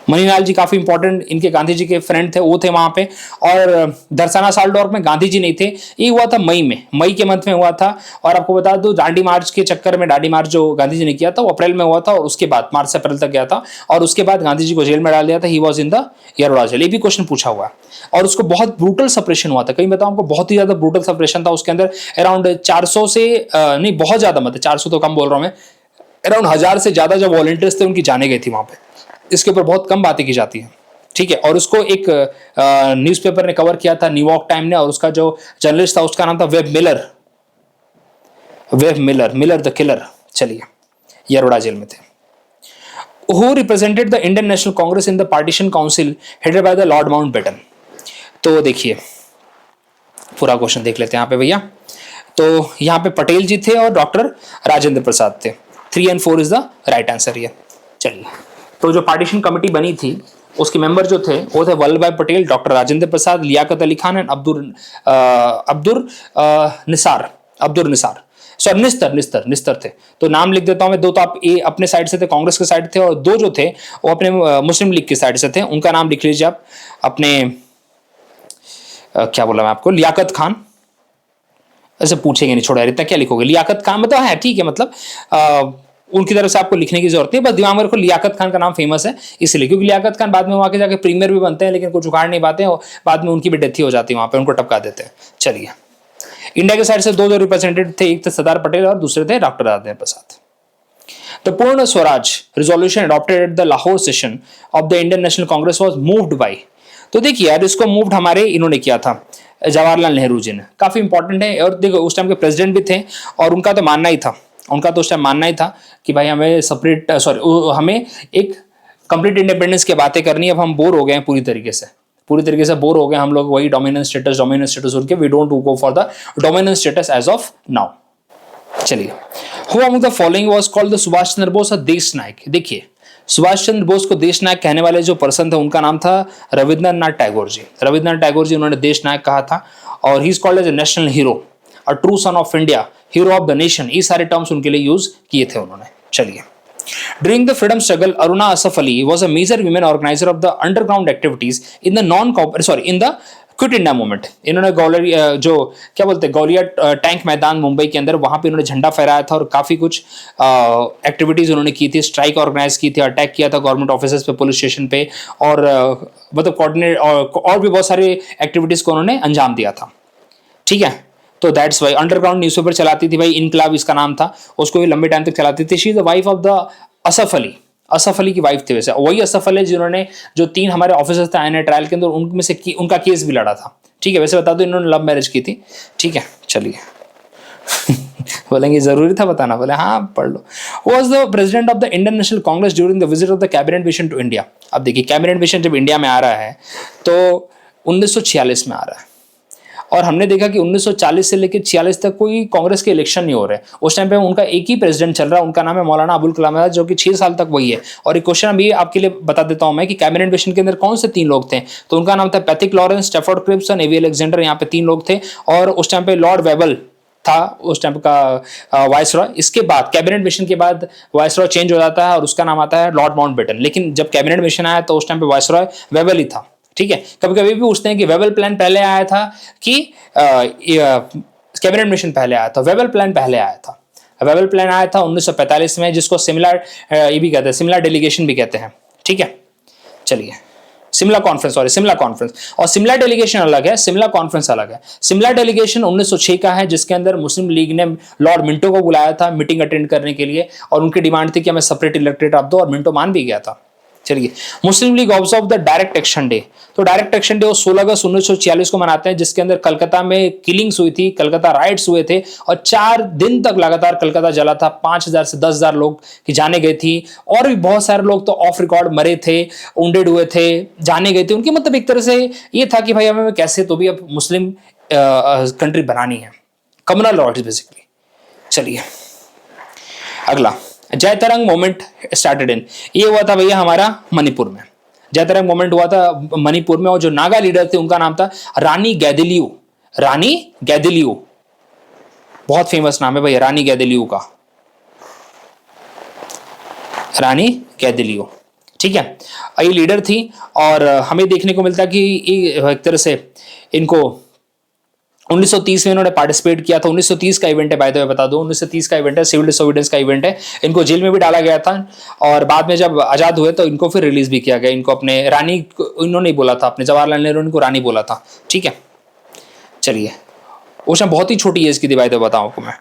मनीलाल जी काफी इंपॉर्टेंट, इनके गांधी जी के फ्रेंड थे, वो थे वहां पे। और दरसाना साल्टोर्फ में गांधी जी नहीं थे, ये हुआ था मई में, मई के मंथ में हुआ था। और आपको बता दूं दांडी मार्च के चक्कर में, दांडी मार्च जो गांधी जी ने किया था वो अप्रैल में हुआ था, और उसके बाद मार्च से अप्रैल तक गया था, और उसके बाद गांधी जी को जेल में डाल दिया था। He was in the Yerawada jail, ये भी क्वेश्चन पूछा हुआ। और उसको बहुत ब्रूटल सप्रेशन हुआ था, कहीं बताऊं आपको, बहुत ही ज्यादा ब्रूटल सप्रेशन था उसके अंदर। अराउंड 400 से नहीं, बहुत ज्यादा, मतलब 400 तो कम बोल रहा हूं मैं, अराउंड 1000 से ज्यादा जो वॉलंटियर्स थे उनकी जाने गई थी वहां पे। इसके ऊपर बहुत कम बातें की जाती हैं, ठीक है। और उसको एक न्यूज़पेपर ने कवर किया था, न्यूयॉर्क टाइम ने, और उसका जो जर्नलिस्ट था उसका नाम था web Miller, web Miller, Miller the killer. चलिए, यरोड़ा जेल में थे। Who represented the Indian National Congress in the partition council headed by the Lord Mountbatten. तो देखिए पूरा क्वेश्चन देख लेते हैं यहाँ पे भैया। तो यहाँ पे पटेल जी थे और डॉक्टर राजेंद्र प्रसाद थे। 3 और 4 इज द राइट आंसर ये। चलिए, तो जो पार्टीशन कमेटी बनी थी उसके मेंबर जो थे वो थे Vallabh Bhai Patel, doctor Rajendra Prasad, Liaquat Ali Khan and Abdur Nisar, sorry Nishtar थे। तो नाम लिख देता हूं मैं, 2 तो आप ए अपने साइड से थे, कांग्रेस के साइड थे, और 2 जो थे वो अपने मुस्लिम लीग की साइड से थे। उनका नाम लिख लीजिए आप अपने, क्या बोला मैं आपको, लियाकत खान। ऐसे पूछेंगे नहीं, छोड़ा यार इतना क्या लिखोगे, लियाकत खान मतलब है, ठीक है, मतलब उनकी तरफ से आपको लिखने की जरूरत नहीं, बस दिमाग में रखो लियाकत खान का नाम फेमस है इसलिए, क्योंकि लियाकत खान बाद में वहां के जाके प्रीमियर भी बनते हैं, लेकिन कुछ उखाड़ नहीं पाते हैं, और बाद में उनकी भी डेथ ही हो जाती है वहां पे, उनको टपका देते हैं। चलिए, इंडिया के साइड से 2 जो रिप्रेजेंटेटिव थे, एक थे सरदार पटेल और दूसरे थे डॉक्टर राजेंद्र प्रसाद। द पूर्ण Swaraj resolution adopted at the Lahore session of the Indian National Congress was moved by. तो देखिए यार, इसको मूव्ड हमारे इन्होंने किया था, जवाहरलाल नेहरू जी ने, काफी इंपॉर्टेंट है। और देखो उस टाइम के प्रेसिडेंट भी थे, और उनका तो मानना ही था, उनका तो उस टाइम मानना ही था कि भाई हमें सेपरेट, हमें एक कंप्लीट इंडिपेंडेंस की बातें करनी है। अब हम बोर हो गए हैं पूरी तरीके से बोर हो गए हम लोग, वही डोमिनेंस स्टेटस उनके, we don't go for the dominance status as of now. चलिए, who among the following was called the Subhash Chandra Bose a Desh Nayak. देखिए, सुभाष चंद्र बोस को देश नायक कहने वाले जो पर्सन थे उनका नाम था रविंद्रनाथ टैगोर जी। रविंद्रनाथ टैगोर जी उन्होंने देश नायक कहा था, और he is called as a national hero, a true son of India, hero of the nation, ये सारे टर्म्स उनके लिए यूज किए थे उन्होंने। चलिए, during the freedom struggle Aruna Asaf Ali was a major women organizer of the underground activities in the quit India movement. इन्होंने गौलिया, जो क्या बोलते हैं, गौलिया टैंक मैदान मुंबई के अंदर, वहां पे इन्होंने झंडा फहराया था, और काफी कुछ एक्टिविटीज उन्होंने की थी, स्ट्राइक ऑर्गेनाइज की थी, अटैक किया था गवर्नमेंट ऑफिसर्स पे, पुलिस स्टेशन पे, और मतलब कोऑर्डिनेट और भी बहुत सारी एक्टिविटीज को उन्होंने अंजाम दिया था, ठीक है। तो दैट्स वाई अंडरग्राउंड न्यूज़पेपर चलाती थी भाई, इनकलाब इसका नाम था, उसको भी लंबे टाइम तक चलाती थी। She is the wife of the Asaf Ali, Asaf Ali की वाइफ थे वैसे, वही असफ अली जिन्होंने जो 3 हमारे ऑफिसर्स थे आईएनए ट्रायल के अंदर, उनमें से उनका केस भी लड़ा था, ठीक है। वैसे बता दो इन्होंने लव मैरिज की थी, ठीक है। चलिए बोलेंगे जरूरी था बताना, बोले हाँ पढ़ लो। Was the president of the Indian National Congress during the visit of the cabinet mission to India. अब देखिए, कैबिनेट मिशन जब इंडिया में आ रहा है तो 1946 में आ रहा है, और हमने देखा कि 1940 से लेकर 46 तक कोई कांग्रेस के इलेक्शन नहीं हो रहे। उस टाइम पे उनका एक ही प्रेसिडेंट चल रहा है, उनका नाम है मौलाना अबुल कलाम आजाद, जो कि 6 साल तक वही है। और एक क्वेश्चन अभी आपके लिए बता देता हूं मैं कि कैबिनेट मिशन के अंदर कौन से 3 लोग थे, तो उनका नाम था पैथिक लॉरेंस, स्टैफोर्ड क्रिप्स और एवी अलेक्जेंडर। यहाँ पे 3 लोग थे, और उस टाइम पे लॉर्ड वेबल था उस टाइम का वाइसरॉय। इसके बाद कैबिनेट मिशन के बाद वाइसरॉय चेंज हो जाता है और उसका नाम आता है लॉर्ड माउंटबेटन। लेकिन जब कैबिनेट मिशन आया तो उस टाइम पे वाइसरॉय वेबल ही था, ठीक है। कभी कभी भी पूछते हैं कि वेबल प्लान पहले आया था कि कैबिनेट मिशन पहले आया था। वेबल प्लान पहले आया था। वेबल प्लान आया था 1945 में, जिसको सिमिलर ये भी कहते हैं, सिमिलर डेलीगेशन भी कहते हैं, ठीक है। चलिए, सिमला कॉन्फ्रेंस और सिमला डेलीगेशन अलग है, सिमला कॉन्फ्रेंस अलग है। सिमला डेलीगेशन 1906 का है, जिसके अंदर मुस्लिम लीग ने लॉर्ड मिंटो को बुलाया था मीटिंग अटेंड करने के लिए, और उनकी डिमांड थी कि हमें सेपरेट इलेक्टोरेट आप दो, और मिंटो मान भी गया था, चलिए, Muslim League observe the direct action day. तो डायरेक्ट एक्शन डे वो 16 अगस्त 1946 को मनाते हैं, जिसके अंदर कलकत्ता में किलिंग्स हुई थी, कलकत्ता राइट्स हुए थे और 4 दिन तक लगातार कलकत्ता जला था। 5,000 से 10,000 लोग की जाने गई थी और भी बहुत सारे लोग तो ऑफ रिकॉर्ड मरे थे, वुंडेड हुए थे, जाने गए थे। उनकी मतलब एक तरह से ये था कि भाई हमें कैसे तो भी अब मुस्लिम कंट्री बनानी है, कम्युनल राइट्स बेसिकली। चलिए अगला, जय तरंग मोमेंट स्टार्टेड इन, ये हुआ था भैया हमारा मणिपुर में। जय तरंग मोमेंट हुआ था मणिपुर में और जो नागा लीडर थे उनका नाम था रानी गैदिलियू। रानी गैदिलियू बहुत फेमस नाम है भैया रानी गैदिलियू का, रानी गैदिलियू, ठीक है। ये लीडर थी और हमें देखने को मिलता कि एक तरह से इनको 1930 में इन्होंने पार्टिसिपेट किया था। 1930 का इवेंट है, बाय द वे बता दो, 1930 का इवेंट है, सिविल डिसोबीडियंस का इवेंट है। इनको जेल में भी डाला गया था और बाद में जब आजाद हुए तो इनको फिर रिलीज भी किया गया। इनको अपने रानी, इन्होंने बोला था, अपने जवाहरलाल नेहरू इनको रानी बोला था, ठीक है। चलिए, वो शायद बहुत ही छोटी एज की थी, बाय द वे बताऊं आपको मैं।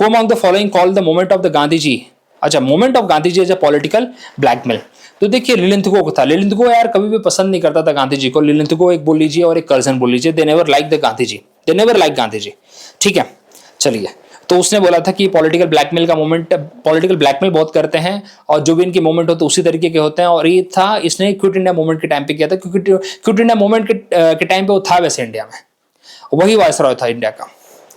Who among the following call the moment of the Gandhi ji, अच्छा moment of Gandhi ji as a political blackmail. तो देखिए लिलिंथगो को था, लिलिंथगो यार कभी भी पसंद नहीं करता था गांधी जी को। लिलिंथगो एक बोल लीजिए और एक कर्जन बोल लीजिए, they never like the Gandhi ji, they never like Gandhi ji, ठीक है। चलिए, तो उसने बोला था कि पॉलिटिकल ब्लैकमेल का मोमेंट, पॉलिटिकल ब्लैकमेल बहुत करते हैं और जो भी इनके मोमेंट होते हैं उसी तरीके के होते हैं। और ये था, इसने क्विट इंडिया मूवमेंट के टाइम पे किया था, क्योंकि क्विट इंडिया मूवमेंट के टाइम पे वो था वैसे इंडिया में, वही वायसरॉय था इंडिया का,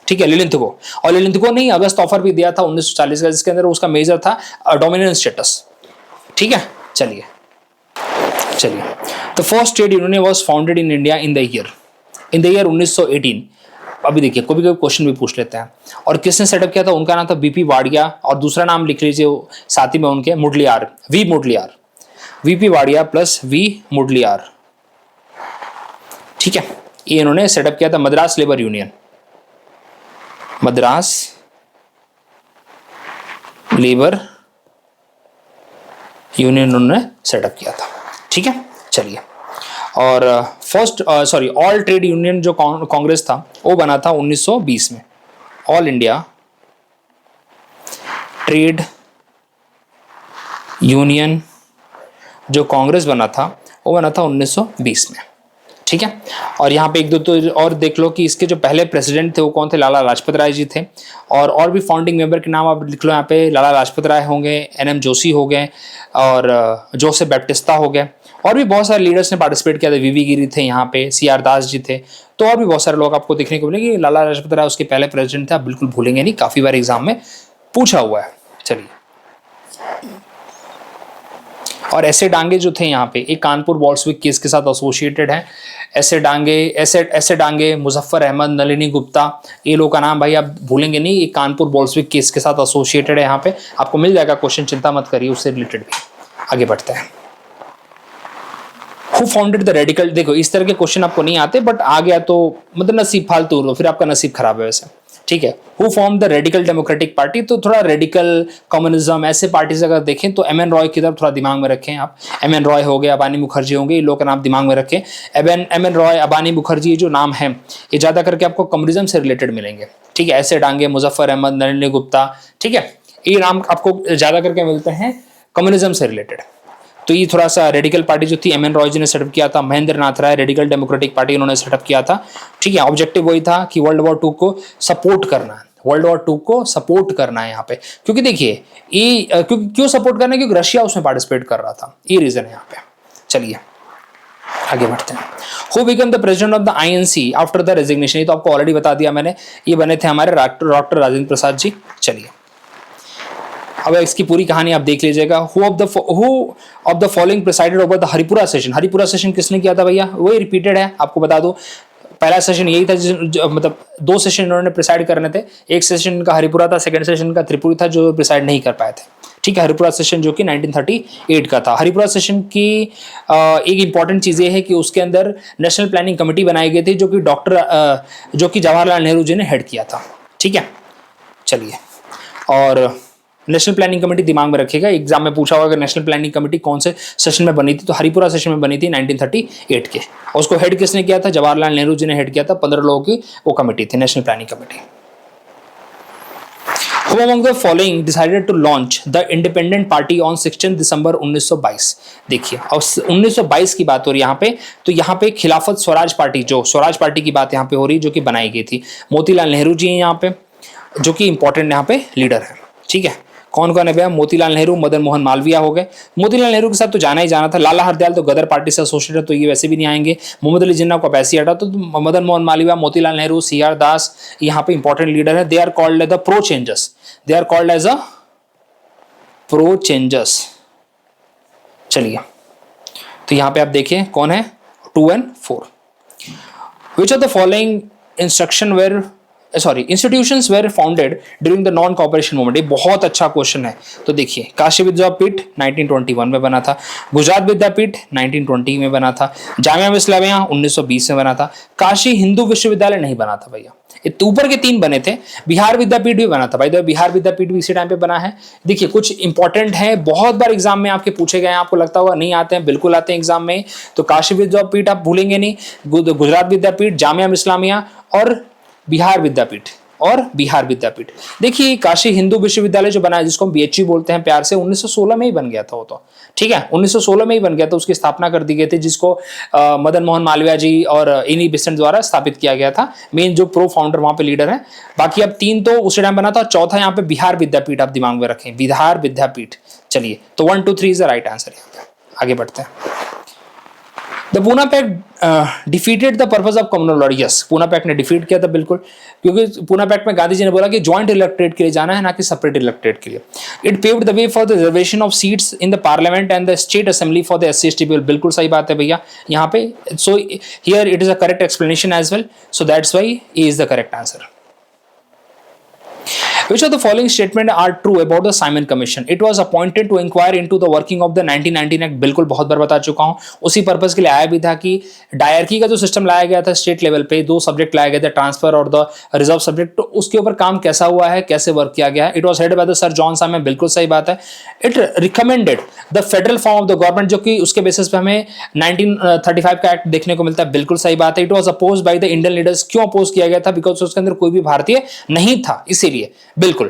ठीक है, लिलिंथगो। और लिलिंथगो ने अगस्त ऑफर भी दिया था 1940 का, जिसके अंदर उसका मेजर था डोमिनेंस स्टेटस, ठीक है। चलिए the first trade union was founded in India in the year 1918। अभी देखिए कभी कभी क्वेश्चन भी पूछ लेते हैं। और किसने सेटअप किया था, उनका नाम था बीपी वाडिया और दूसरा नाम लिख लीजिए साथ ही में उनके, Mudaliar, V Mudaliar, VP Wadia plus V Mudaliar, ठीक है। ये इन्होंने सेटअप किया था Madras labour union, Madras labour union उन्होंने सेटअप किया था, ठीक है। चलिए, और ऑल ट्रेड यूनियन जो कांग्रेस था वो बना था 1920 में। ऑल इंडिया ट्रेड यूनियन जो कांग्रेस बना था वो बना था 1920 में, ठीक है। और यहाँ पे एक दो तो और देख लो कि इसके जो पहले प्रेसिडेंट थे वो कौन थे, लाला लाजपत राय जी थे। और भी फाउंडिंग मेंबर के नाम आप लिख लो यहाँ पे, लाला लाजपत राय होंगे, एनएम जोशी हो गए और जोसेफ बैप्टिस्टा हो गए। और भी बहुत सारे लीडर्स ने पार्टिसिपेट किया था, वीवी गिरी थे यहाँ पे, सीआर दास जी थे, तो और भी बहुत सारे लोग आपको देखने को मिलेंगे। लाला लाजपत राय उसके पहले प्रेसिडेंट थे, आप बिल्कुल भूलेंगे नहीं, काफी बार एग्जाम में पूछा हुआ है। चलिए, और ऐसे डांगे जो थे यहाँ पे, एक कानपुर बॉल्शविक केस के साथ एसोसिएटेड है। ऐसे डांगे मुजफ्फर अहमद, नलिनी गुप्ता, ये लोग का नाम भाई आप भूलेंगे नहीं, ये कानपुर बॉल्शविक केस के साथ एसोसिएटेड है। यहाँ पे आपको मिल जाएगा क्वेश्चन, चिंता मत करिए, उससे रिलेटेड भी। आगे बढ़ते हैं। हु फाउंडेड द रेडिकल, देखो इस तरह के क्वेश्चन आपको नहीं आते, बट आ गया तो मतलब नसीब फालतू लो, फिर आपका नसीब खराब है वैसे, ठीक है। Who form the radical democratic party, तो थोड़ा रेडिकल कम्युनिज्म ऐसे पार्टीज अगर देखें तो एम एन रॉय की तरफ थोड़ा दिमाग में रखें आप। एम एन रॉय हो गए, अबानी मुखर्जी होंगे, ये लोग का नाम दिमाग में रखें। एम एन रॉय, अबानी मुखर्जी, ये जो नाम है ये ज्यादा करके आपको कम्युनिज्म से रिलेटेड मिलेंगे, ठीक है। ऐसे डांगे, मुजफ्फर अहमद, नलिनी गुप्ता, ठीक है, ये नाम आपको ज्यादा करके मिलते हैं कम्युनिज्म से रिलेटेड। तो ये थोड़ा सा रेडिकल पार्टी जो थी, एम एन रॉय जी ने सेटअप किया था। महेंद्र नाथ राय, रेडिकल डेमोक्रेटिक पार्टी उन्होंने सेटअप किया था, ठीक है। ऑब्जेक्टिव वही था कि वर्ल्ड वॉर 2 को सपोर्ट करना है, वर्ल्ड वॉर 2 को सपोर्ट करना है यहाँ पे, क्योंकि देखिए ये क्यों सपोर्ट करना है, क्योंकि रशिया उसमें पार्टिसिपेट कर रहा था, ये रीजन है यहाँ पे। चलिए आगे बढ़ते हैं। Who become the president of the INC after the resignation, ये तो आपको ऑलरेडी बता दिया मैंने, ये बने थे हमारे डॉक्टर राजेंद्र प्रसाद जी। चलिए अब इसकी पूरी कहानी आप देख लीजिएगा। Who of the following presided over the Haripura session, Haripura session किसने किया था भैया, वही रिपीटेड है, आपको बता दो। पहला सेशन यही था, मतलब 2 सेशन इन्होंने प्रिसाइड करने थे, एक सेशन का हरिपुरा था, सेकंड सेशन का त्रिपुरी था, जो प्रिसाइड नहीं कर पाए थे, ठीक है। हरिपुरा सेशन जो कि 1938 का था। हरिपुरा सेशन की एक इंपॉर्टेंट चीज़ ये है कि उसके अंदर नेशनल प्लानिंग कमेटी बनाई गई थी, जो कि जवाहरलाल नेहरू जी ने हेड किया था, ठीक है। चलिए, और नेशनल प्लानिंग कमेटी दिमाग में रखेगा, एग्जाम में पूछा होगा कि नेशनल प्लानिंग कमेटी कौन से सेशन में बनी थी, तो हरिपुरा सेशन में बनी थी 1938 के। और उसको हेड किसने किया था, जवाहरलाल नेहरू जी ने हेड किया था। 15 लोगों की वो कमेटी थी, national planning committee. Who among the following decided to launch the independent party on 16 दिसंबर 1922? देखिए, और 1922 की बात हो रही है यहाँ पे, तो यहाँ पे खिलाफत स्वराज पार्टी, जो स्वराज पार्टी की बात यहाँ पे हो रही है, जो कि बनाई गई थी। मोतीलाल नेहरू जी हैं यहाँ पे, जो कि इंपॉर्टेंट यहाँ पे लीडर है। ठीक है, कौन कौन है भैया? मोतीलाल नेहरू, मदन मोहन मालवीय हो गए। मोतीलाल नेहरू के साथ तो जाना ही जाना था। लाला हरदयाल तो गदर पार्टी से एसोसिएटेड, तो ये वैसे भी नहीं आएंगे। मोहम्मद अली जिन्ना को पैसे हटा, तो मदन मोहन मालवीय, मोतीलाल नेहरू, सीआर दास यहाँ पे इंपॉर्टेंट लीडर है। They are called as the pro changers, they are called as a pro changers. चलिए, तो यहाँ पे आप देखिए कौन है, 2 and 4। Which are the following institutions were founded during the non cooperation movement? ये बहुत अच्छा क्वेश्चन है। तो देखिए, काशी विद्यापीठ 1921 में बना था, गुजरात विद्यापीठ 1920 में बना था, जामिया मिस्लामिया 1920 में बना था, काशी हिंदू विश्वविद्यालय नहीं बना था भैया। ऊपर के 3 बने थे। बिहार विद्यापीठ भी बना था भाई, तो बिहार विद्यापीठ भी इसी टाइम पे बना है। देखिए, कुछ इंपॉर्टेंट है, बहुत बार एग्जाम में आपके पूछे गए हैं, आपको लगता होगा नहीं आते हैं, बिल्कुल आते हैं एग्जाम में। तो काशी विद्यापीठ आप भूलेंगे नहीं, गुजरात विद्यापीठ, जामिया मिस्लामिया और बिहार विद्यापीठ देखिए, काशी हिंदू विश्वविद्यालय जो बना है, जिसको हम बीएचयू बोलते हैं प्यार से, 1916 में ही बन गया था वो तो। ठीक है, 1916 में ही बन गया था, उसकी स्थापना कर दी गई थी, जिसको मदन मोहन मालवीय जी और इनी बिसेंट द्वारा स्थापित किया गया था। मेन जो प्रो फाउंडर वहां पे लीडर है। बाकी अब 3 तो उसी टाइम बना था, चौथा यहाँ पे बिहार विद्यापीठ आप दिमाग में रखें, बिहार विद्यापीठ। चलिए, तो 1 2 3 इज द राइट आंसर। आगे बढ़ते हैं। The Poona pact defeated the purpose of communal law. Yes, Poona pact ने डिफीट किया था, बिल्कुल, क्योंकि पूना पैक्ट में गांधी जी ने बोला कि ज्वाइंट इलेक्ट्रेट के लिए जाना है, ना कि सेपरेट इलेक्ट्रेट के लिए। It paved the way for the reservation of seats in the parliament and the state assembly for the SC/ST people. बिल्कुल सही बात है भैया यहाँ पे। So here it is a correct explanation as well, so that's why A is the correct answer. Which of the following statement are true about the Simon Commission? It was appointed to inquire into the working of the 1919 Act। बिल्कुल, बहुत बार बता चुका हूं। उसी purpose के लिए आया भी था कि डायरकी का जो सिस्टम लाया गया था स्टेट लेवल पे, 2 सब्जेक्ट लाए गए थे, ट्रांसफर और द रिजर्व सब्जेक्ट, तो उसके ऊपर काम कैसा हुआ है, कैसे वर्क किया गया है। It was head by the sir John Simon. बिल्कुल सही बात है। It recommended the federal form of the government, जो कि उसके बेसिस पे हमें 1935 का एक्ट देखने को मिलता है। बिल्कुल सही बात है। It was oppose by the Indian leaders. क्यों अपोज किया गया था? बिकॉज उसके अंदर कोई भी भारतीय नहीं था, इसीलिए। बिल्कुल।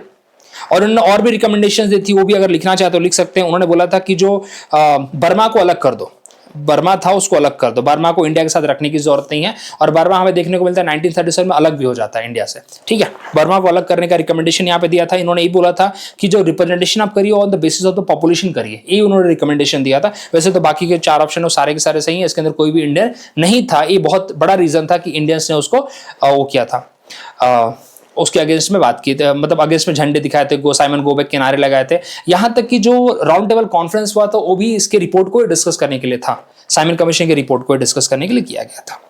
और उन्होंने और भी रिकमेंडेशंस दी थी, वो भी अगर लिखना चाहे तो लिख सकते हैं। उन्होंने बोला था कि जो बर्मा को अलग कर दो, बर्मा था उसको अलग कर दो, बर्मा को इंडिया के साथ रखने की जरूरत नहीं है। और बर्मा हमें देखने को मिलता है 1937 में अलग भी हो जाता है इंडिया से। ठीक है, बर्मा को अलग करने का रिकमेंडेशन यहाँ पे दिया था। इन्होंने ये बोला था कि जो रिप्रेजेंटेशन आप करिए on the basis of the population करिए, ये उन्होंने रिकमेंडेशन दिया था। वैसे तो बाकी के 4 ऑप्शन सारे के सारे सही है, इसके अंदर कोई भी इंडियन नहीं था। ये बहुत बड़ा रीजन था कि इंडियंस ने उसको वो किया था, उसके अगेंस्ट में बात की थी, मतलब अगेंस्ट में झंडे दिखाए थे, साइमन गो बैक के नारे लगाए थे। यहां तक कि जो राउंड टेबल कॉन्फ्रेंस हुआ था वो भी इसके रिपोर्ट को डिस्कस करने के लिए था, साइमन कमीशन के रिपोर्ट को डिस्कस करने के लिए किया गया था।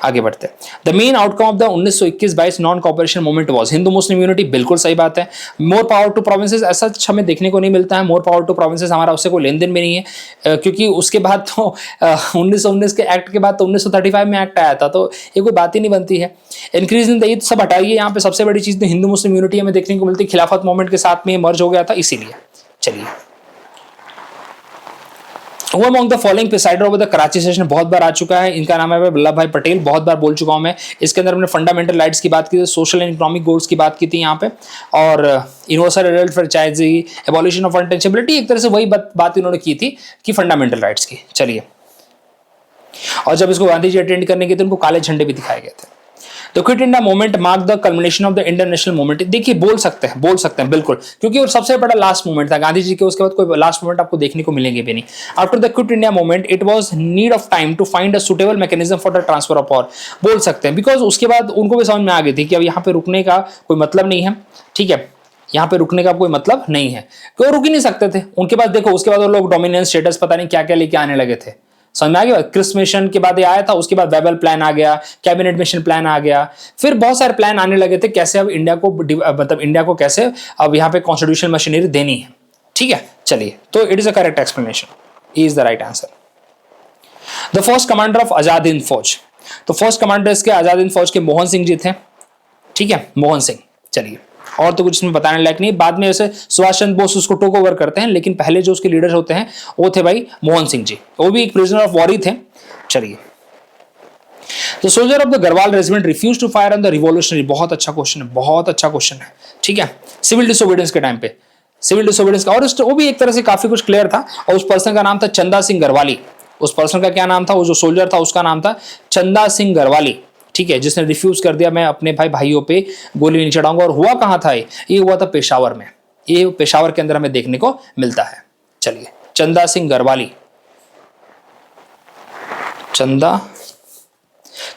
आगे बढ़ते हैं। The main outcome of the 1921-22 non cooperation movement was Hindu Muslim unity. बिल्कुल सही बात है। मोर पावर टू प्रोविंसेस, ऐसा हमें देखने को नहीं मिलता है। मोर पावर टू प्रोविंसेस हमारा उससे कोई लेन देन भी नहीं है, क्योंकि उसके बाद तो 1919 के एक्ट के बाद तो 1935 में एक्ट आया था, तो ये कोई बात ही नहीं बनती है। इंक्रीज इन द ईद सब हटाइए, यहाँ पे सबसे बड़ी चीज तो हिंदू मुस्लिम यूनिटी हमें देखने को मिलती है। खिलाफत मूवमेंट के साथ में मर्ज हो गया था, इसीलिए। चलिए, Who among the following presided over the Karachi session? बहुत बार आ चुका है, इनका नाम है वल्लभ भाई पटेल। बहुत बार बोल चुका हूं मैं। इसके अंदर हमने फंडामेंटल राइट्स की बात की थी, सोशल एंड इकोनॉमिक गोल्स की बात की थी यहाँ पे, और universal adult franchise, abolition of untouchability, एक तरह से वही बात इन्होंने की थी कि फंडामेंटल राइट्स की। चलिए, और जब इसको गांधी जी अटेंड करने गए थे, उनको काले झंडे भी दिखाए गए थे। तो quit India movement mark the culmination of the Indian national movement. देखिए, बोल सकते हैं बिल्कुल, क्योंकि वो सबसे बड़ा लास्ट मूवमेंट था गांधी जी के। उसके बाद कोई लास्ट मूवमेंट आपको देखने को मिलेंगे भी नहीं। After the quit India movement it was need of time to find a suitable mechanism for the transfer of power. बोल सकते हैं, बिकॉज उसके बाद उनको भी समझ में आ गई थी कि अब यहाँ पे रुकने का कोई मतलब नहीं है। ठीक है, यहाँ पे रुकने का कोई मतलब नहीं है, क्यों रुक ही नहीं सकते थे। उनके बाद देखो, उसके बाद वो लोग डोमिनेंस स्टेटस पता नहीं क्या क्या लेके आने लगे थे। समझ में आ गया? क्रिस मिशन के बाद ये आया था, उसके बाद वेबल प्लान आ गया, कैबिनेट मिशन प्लान आ गया, फिर बहुत सारे प्लान आने लगे थे कैसे अब इंडिया को, मतलब इंडिया को कैसे अब यहाँ पे कॉन्स्टिट्यूशनल मशीनरी देनी है। ठीक है, चलिए, तो it is a correct explanation, is the right answer. The first commander of Azad Hind Fauj. तो फर्स्ट कमांडर इसके आजाद हिंद फौज के मोहन सिंह जी थे। ठीक है, मोहन सिंह। चलिए, और तो कुछ इसमें बताने लायक नहीं। बाद में ऐसे सुभाष चंद्र बोस उसको टेक ओवर करते हैं, लेकिन पहले जो उसके लीडर होते हैं वो थे भाई मोहन सिंह जी। वो भी एक प्रिजनर ऑफ वॉर ही थे। चलिए, the soldier of the Garhwal regiment refuse to fire on the revolutionary. बहुत अच्छा क्वेश्चन है, बहुत अच्छा क्वेश्चन है, ठीक है। सिविल डिसोबीडियंस के टाइम पे, सिविल डिसोबीडियंस का, और वो भी एक तरह से काफी कुछ क्लियर था। और उस पर्सन का नाम था चंदा सिंह गढ़वाली। उस पर्सन का क्या नाम था, वो जो सोल्जर था उसका नाम था चंदा सिंह गढ़वाली, ठीक है, जिसने रिफ्यूज कर दिया मैं अपने भाइयों पे गोली नहीं चढ़ाऊंगा। और हुआ कहां था ये हुआ था पेशावर में। ये पेशावर के अंदर हमें देखने को मिलता है। चलिए, चंदा सिंह गढ़वाली, चंदा,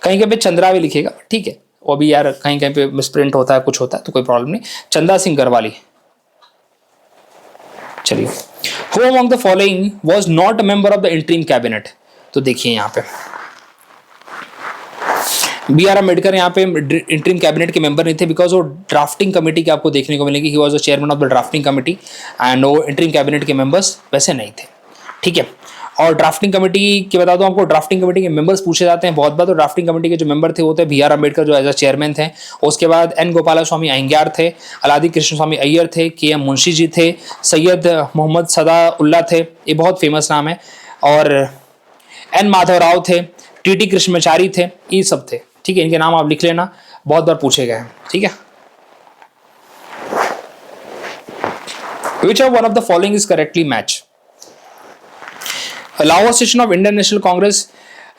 कहीं कहीं पे चंद्रा भी लिखेगा, ठीक है, वो भी यार कहीं कहीं पे मिसप्रिंट होता है, कुछ होता है तो कोई प्रॉब्लम नहीं। चंदा सिंह गढ़वाली। चलिए, who among the following was not a member of the interim cabinet. तो देखिए यहाँ पे बी आर अम्बेडकर यहाँ पे इंटरिम कैबिनेट के मेंबर नहीं थे, बिकॉज वो ड्राफ्टिंग कमेटी के आपको देखने को मिलेगी, he was the chairman of the drafting committee, and वो इंटरिम कैबिनेट के मेंबर्स वैसे नहीं थे, ठीक है। और ड्राफ्टिंग कमेटी की बता दूं आपको, ड्राफ्टिंग कमेटी के मेंबर्स पूछे जाते हैं बहुत बार। तो ड्राफ्टिंग कमेटी के जो मेंबर थे वो थे बी आर अम्बेडकर जो एज अ चेयरमैन थे, उसके बाद एन गोपाला स्वामी अयंगार थे, अलादी कृष्ण स्वामी अय्यर थे, के एम मुंशी जी थे, सैयद मोहम्मद सदा उल्ला थे, ये बहुत फेमस नाम है, और एन माधवराव थे, टी टी कृष्णमाचारी थे, ये सब थे, ठीक है। इनके नाम आप लिख लेना, बहुत बार पूछे गए हैं, ठीक है। Which of one of the following is correctly match? Lahore session of Indian National Congress,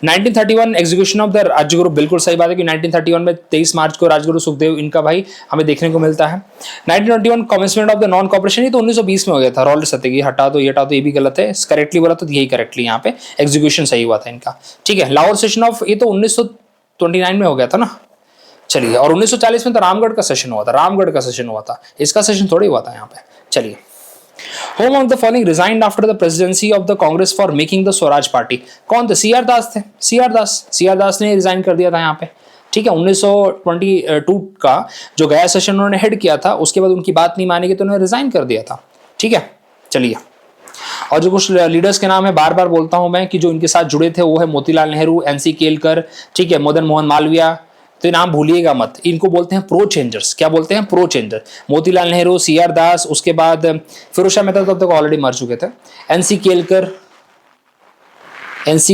1931 execution of the Rajguru, बिल्कुल सही बात है कि 1931 में 23 मार्च को राजगुरु सुखदेव इनका भाई हमें देखने को मिलता है। 1921 commencement of the non corporation, ये तो 1920 में हो गया था। रॉल्ड सत्यगी हटा दो, ये हटा दो, ये भी गलत है, करेक्टली बोला तो यही करेक्टली यहाँ पे एग्जीक्यूशन सही हुआ था इनका, ठीक है। लाहौर सेशन ऑफ, ये तो 1929 में हो गया था ना। चलिए, और 1940 में तो रामगढ़ का सेशन हुआ था, रामगढ़ का सेशन हुआ था, इसका सेशन थोड़ी हुआ था यहाँ पे। चलिए, Who among the following resigned after the presidency of the Congress for making the Swaraj Party? कौन थे? सीआर दास थे, सीआर दास ने रिजाइन कर दिया था यहाँ पे, ठीक है। 1922 का जो गया सेशन उन्होंने हेड किया था, उसके बाद उनकी बात नहीं मानी गई तो उन्होंने रिजाइन कर दिया था, ठीक है। चलिए, और जो कुछ लीडर्स के नाम है बार बार बोलता हूं मैं कि जो इनके साथ जुड़े थे, वो है मोतीलाल नेहरू, एनसी केलकर, ठीक है, मदन मोहन मालवीय, तो नाम भूलिएगा मत, इनको बोलते हैं प्रो चेंजर्स। क्या बोलते हैं? Pro changer. Motilal Nehru, CR Das, उसके बाद फिरोज शाह मेहता तब तक ऑलरेडी मर चुके थे, एनसी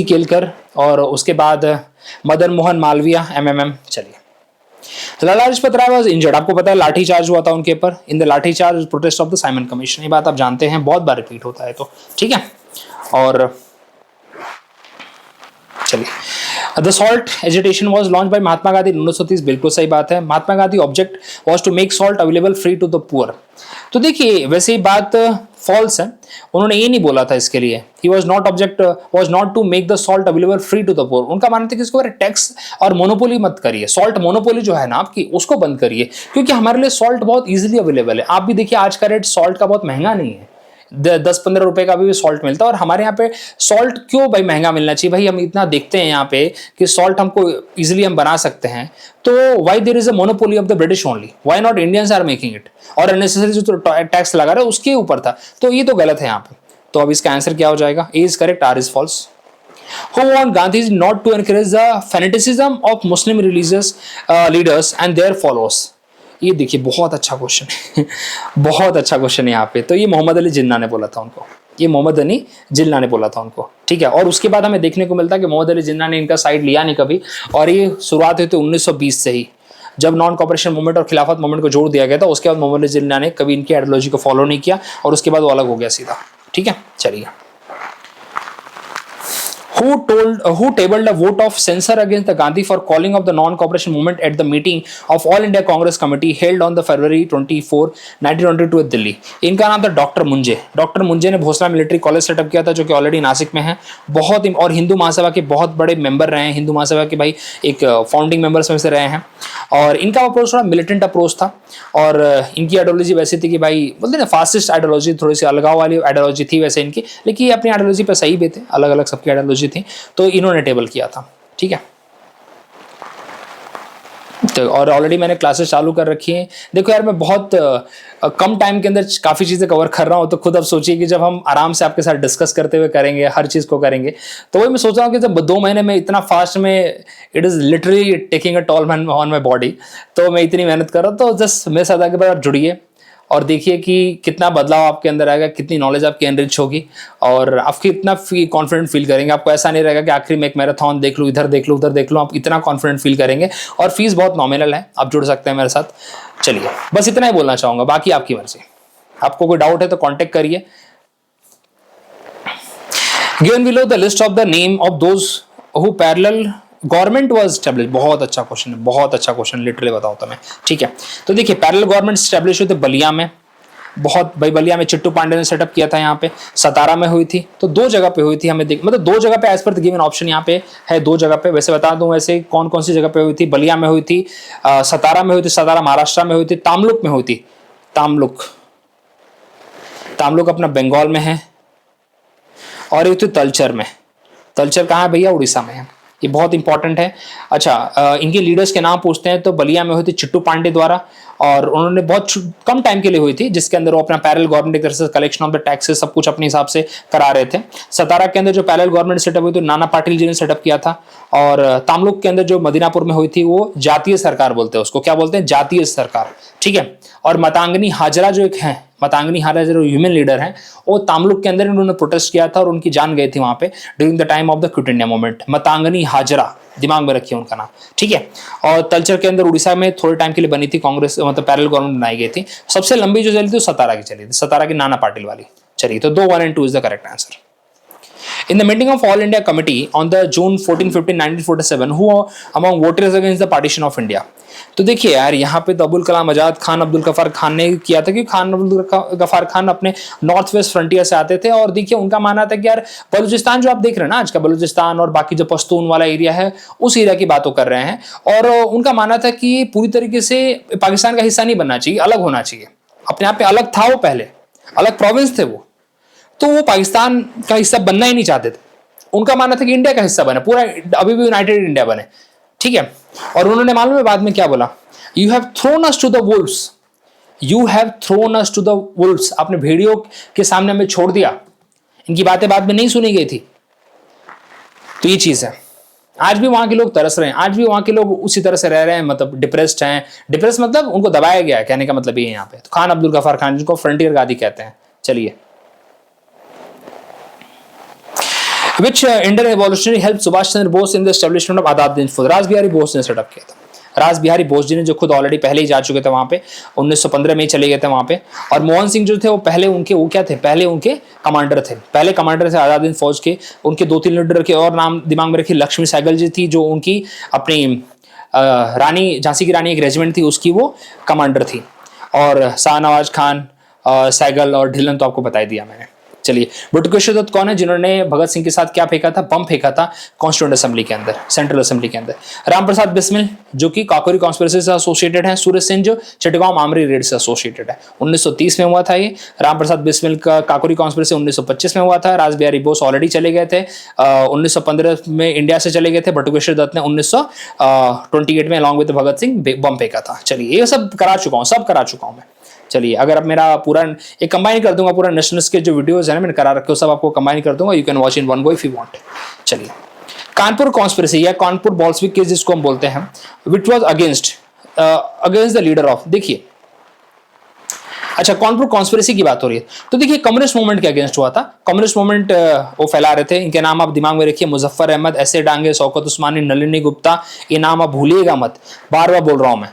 केलकर, और उसके बाद मदन मोहन मालवीय, एमएमएम। चलिए, लाला लाजपत राय वाज इंजर्ड, आपको पता है लाठी चार्ज हुआ था उनके ऊपर इन द लाठी charge protest of the Simon commission, ये बात आप जानते हैं, बहुत बार रिपीट होता है तो, ठीक है। और चलिए, the salt agitation was launch by Mahatma Gandhi 1930, बिल्कुल सही बात है। Mahatma Gandhi object was to make salt available free to the poor. तो देखिए, वैसे ही बात फॉल्स है, उन्होंने ये नहीं बोला था इसके लिए, he was not to make the salt available free to the poor. उनका मानना था कि इसको टैक्स और मोनोपोली मत करिए, सॉल्ट मोनोपोली जो है ना आपकी, उसको बंद करिए, क्योंकि हमारे लिए सॉल्ट बहुत इजीली अवेलेबल है। आप भी देखिए, आज का रेट सॉल्ट का बहुत महंगा नहीं है, 10-15 रुपए का भी सॉल्ट मिलता है। और हमारे यहाँ पे सॉल्ट क्यों भाई महंगा मिलना चाहिए? भाई हम इतना देखते हैं यहाँ पे कि सॉल्ट हमको इजीली हम बना सकते हैं, तो why there is a monopoly of the British only, why not Indians are making it? और अननेसेसरी जो टैक्स लगा रहे उसके ऊपर था, तो ये तो गलत है यहाँ पे। तो अब इसका आंसर क्या हो जाएगा? A is correct, R is false. Who want Gandhi not to encourage the fanaticism of Muslim religious leaders and their followers? ये देखिए, बहुत अच्छा क्वेश्चन है बहुत अच्छा क्वेश्चन है यहाँ पे। तो ये मोहम्मद अली जिन्ना ने बोला था उनको, ये मोहम्मद अली जिन्ना ने बोला था उनको, ठीक है। और उसके बाद हमें देखने को मिलता है कि मोहम्मद अली जिन्ना ने इनका साइड लिया नहीं कभी, और ये शुरुआत हुई थी 1920 से ही, जब नॉन कॉपरेशन मूवमेंट और खिलाफत मूवमेंट को जोड़ दिया गया था। उसके बाद मोहम्मद अली जिन्ना ने कभी इनकी आइडियोलॉजी को फॉलो नहीं किया, और उसके बाद वो अलग हो गया सीधा, ठीक है। चलिए, who tabled a vote of censure against the Gandhi for calling of the non-cooperation movement at the meeting of All India Congress Committee held on the February 24, 1922 at Delhi? इनका नाम था डॉक्टर मुंजे। डॉक्टर मुंजे ने भोसला मिलिट्री कॉलेज सेटअप किया था, जो कि already Nashik में है, बहुत, और हिंदू महासभा के बहुत बड़े मेंबर रहे हैं, हिंदू महासभा के भाई एक फाउंडिंग मेंबर्स में से रहे हैं। और इनका अप्रोच थोड़ा मिलिटेंट अप्रोच था, और इनकी आइडियोलॉजी वैसी थी कि भाई बोलते ना फासिस्ट आइडियोलॉजी, थोड़ी सी अलगाव वाली आइडियोलॉजी थी वैसे इनकी, लेकिन ये अपनी आइडियोलॉजी पर सही भी थे, अलग अलग सबकी आइडियोलॉजी थी, तो इन्होंने टेबल किया था, ठीक है। तो और ऑलरेडी मैंने क्लासेस चालू कर रखी हैं। देखो यार, मैं बहुत कम टाइम के अंदर काफ़ी चीज़ें कवर कर रहा हूँ, तो खुद अब सोचिए कि जब हम आराम से आपके साथ डिस्कस करते हुए करेंगे, हर चीज़ को करेंगे, तो वही मैं सोच रहा हूँ कि जब 2 महीने में इतना फास्ट में, it is literally taking a tall on my body, तो मैं इतनी मेहनत कर रहा हूँ। तो जस्ट मेरे साथ आगे बार आप जुड़िए, और देखिए कि कितना बदलाव आपके अंदर आएगा, कितनी नॉलेज आपकी एनरिच होगी और आप कितना कॉन्फिडेंट फील करेंगे। आपको ऐसा नहीं रहेगा कि आखिरी में एक मैराथन देख लूँ, इधर देख लूँ, उधर देख लूँ, आप इतना कॉन्फिडेंट फील करेंगे। और फीस बहुत नॉमिनल है, आप जुड़ सकते हैं मेरे साथ। चलिए बस इतना ही बोलना चाहूँगा, बाकी आपकी मर्जी। आपको कोई डाउट है तो कॉन्टेक्ट करिए। Given below the list of the name of those who parallel government was establish. बहुत अच्छा क्वेश्चन है, बहुत अच्छा क्वेश्चन, लिटरली बताऊं तो मैं। ठीक है, तो देखिए पैरेलल गवर्नमेंट स्टैब्लिश हुए थे बलिया में, बहुत भाई बलिया में चिट्टू पांडे ने सेटअप किया था। यहाँ पे सतारा में हुई थी, तो दो जगह पे हुई थी। हमें देख मतलब दो जगह पे as per the given option यहाँ पे है, दो जगह पे। वैसे बता दूं वैसे कौन कौन सी जगह पे हुई थी। बलिया में हुई थी, सतारा में हुई थी, सतारा महाराष्ट्र में हुई थी, तामलुक में हुई थी, तामलुक अपना बंगाल में है, और ये तो तलचर में। तलचर कहाँ है भैया? उड़ीसा में है। ये बहुत इंपॉर्टेंट है। अच्छा, इनके लीडर्स के नाम पूछते हैं तो बलिया में हुई थी चिट्टू पांडे द्वारा, और उन्होंने बहुत कम टाइम के लिए हुई थी, जिसके अंदर वो अपना पैरेलल गवर्नमेंट की तरफ से कलेक्शन ऑफ द टैक्सेस सब कुछ अपने हिसाब से करा रहे थे। सतारा के अंदर जो पैरेलल गवर्नमेंट सेटअप हुई तो नाना पाटिल जी ने सेटअप किया था। और तामलुक के अंदर जो मदीनापुर में हुई थी वो जातीय सरकार बोलते हैं उसको। क्या बोलते हैं? जातीय सरकार। ठीक है। और मतांगनी हाजरा जो एक है, मतांगनी हाजरा जो ह्यूमन लीडर हैं, वो तामलुक के अंदर उन्होंने प्रोटेस्ट किया था और उनकी जान गई थी वहां पे during the time of the quit India movement. Matangini Hazra, दिमाग में रखिए उनका नाम। ठीक है। और तलचर के अंदर उड़ीसा में थोड़े टाइम के लिए बनी थी कांग्रेस, मतलब पैरेलल गवर्नमेंट बनाई गई थी। सबसे लंबी जो चली थी सतारा की चली थी, सतारा की नाना पाटिल वाली। चलिए, तो 2, 1 and 2 is the correct answer. In the meeting of All India Committee on the June 14-15, 1947, who among voters against the partition of India? तो देखिए यार, यहाँ पे तो अबुल कलाम आजाद खान अब्दुल गफार खान ने किया था, कि खान अब्दुल गफार खान अपने नॉर्थ वेस्ट फ्रंटियर से आते थे। और देखिए उनका मानना था कि यार बलूचिस्तान जो आप देख रहे हैं ना आज का, बलूचिस्तान और बाकी जो पश्तून वाला एरिया है, उस एरिया की बातों कर रहे हैं। और उनका मानना था कि पूरी तरीके से पाकिस्तान का हिस्सा नहीं बनना चाहिए, अलग होना चाहिए। अपने आप में अलग था वो, पहले अलग प्रोविंस थे वो, तो वो पाकिस्तान का हिस्सा बनना ही नहीं चाहते थे। उनका मानना था कि इंडिया का हिस्सा बने, पूरा अभी भी यूनाइटेड इंडिया बने। ठीक है। और उन्होंने मालूम है बाद में क्या बोला? You have thrown us to the wolves, you have thrown us to the wolves. आपने भेड़ियों के सामने हमें छोड़ दिया। इनकी बातें बाद में नहीं सुनी गई थी। तो ये चीज है। आज भी वहां के लोग तरस रहे हैं, आज भी वहां के लोग उसी तरह से रह रहे हैं, मतलब डिप्रेस्ड हैं। डिप्रेस मतलब उनको दबाया गया है, कहने का मतलब ये है यहाँ पे। तो खान अब्दुल गफार खान, जिनको फ्रंटियर गादी कहते हैं। चलिए, Which Indian revolutionary helped Subhash Chandra Bose in the establishment of आजाद हिंद फौज? रास बिहारी बोस ने सेटअप किया था। रास बिहारी बोस जी ने, जो खुद ऑलरेडी पहले ही जा चुके थे वहां पे, 1915 में ही चले गए थे वहां पे। और मोहन सिंह जो थे वो पहले उनके, वो क्या थे? पहले उनके कमांडर थे, पहले कमांडर थे आजाद हिंद फौज के। उनके 2-3 लीडर के और नाम दिमाग में रखिए। लक्ष्मी सहगल जी थी, जो उनकी अपनी रानी, झांसी की रानी एक रेजिमेंट थी, उसकी वो कमांडर थी। और शाहनवाज खान, सहगल और ढिल्लन तो आपको बता ही दिया मैंने। चलिए, बटुकेश्वर दत्त कौन है जिन्होंने भगत सिंह के साथ क्या फेंका था? बम फेंका था कॉन्स्टिट्यूएंट असेंबली के अंदर, सेंट्रल असेंबली के अंदर। रामप्रसाद बिस्मिल, जो कि काकोरी कॉन्स्पिरेसी से एसोसिएटेड है। सूरज सेन, जो चिटगांव मामरी रेड से एसोसिएटेड है। 1930 में हुआ था ये। रामप्रसाद बिस्मिल का काकोरी कॉन्स्पिरेसी 1925 में हुआ था। रास बिहारी बोस ऑलरेडी चले गए थे, 1915 में इंडिया से चले गए थे। बटुकेश्वर दत्त ने 1928 में अलॉन्ग विद भगत सिंह बम फेंका था। चलिए, ये सब करा चुका हूँ, सब करा चुका हूँ मैं। चलिए, अगर आप मेरा पूरा एक कंबाइन कर दूंगा, पूरा नेशनल्स के जो वीडियोस है ना मैंने करा रखे हो, सब आपको कंबाइन कर दूंगा। You can watch in one go if you want. चलिए, कानपुर कॉन्स्पिरेसी या कानपुर बॉल्शविक केस जिसको हम बोलते हैं, which was against the leader of, देखिए, अच्छा कानपुर कॉन्स्पिरेसी की बात हो रही है, तो देखिए कम्युनिस्ट मूवमेंट के अगेंस्ट हुआ था। कम्युनिस्ट मूवमेंट वो फैला रहे थे। इनके नाम आप दिमाग में रखिए। मुजफ्फर अहमद, एस ए डांगे, शौकत उस्मानी, नलिनी गुप्ता। ये नाम आप भूलिएगा मत, बार बार बोल रहा हूं मैं।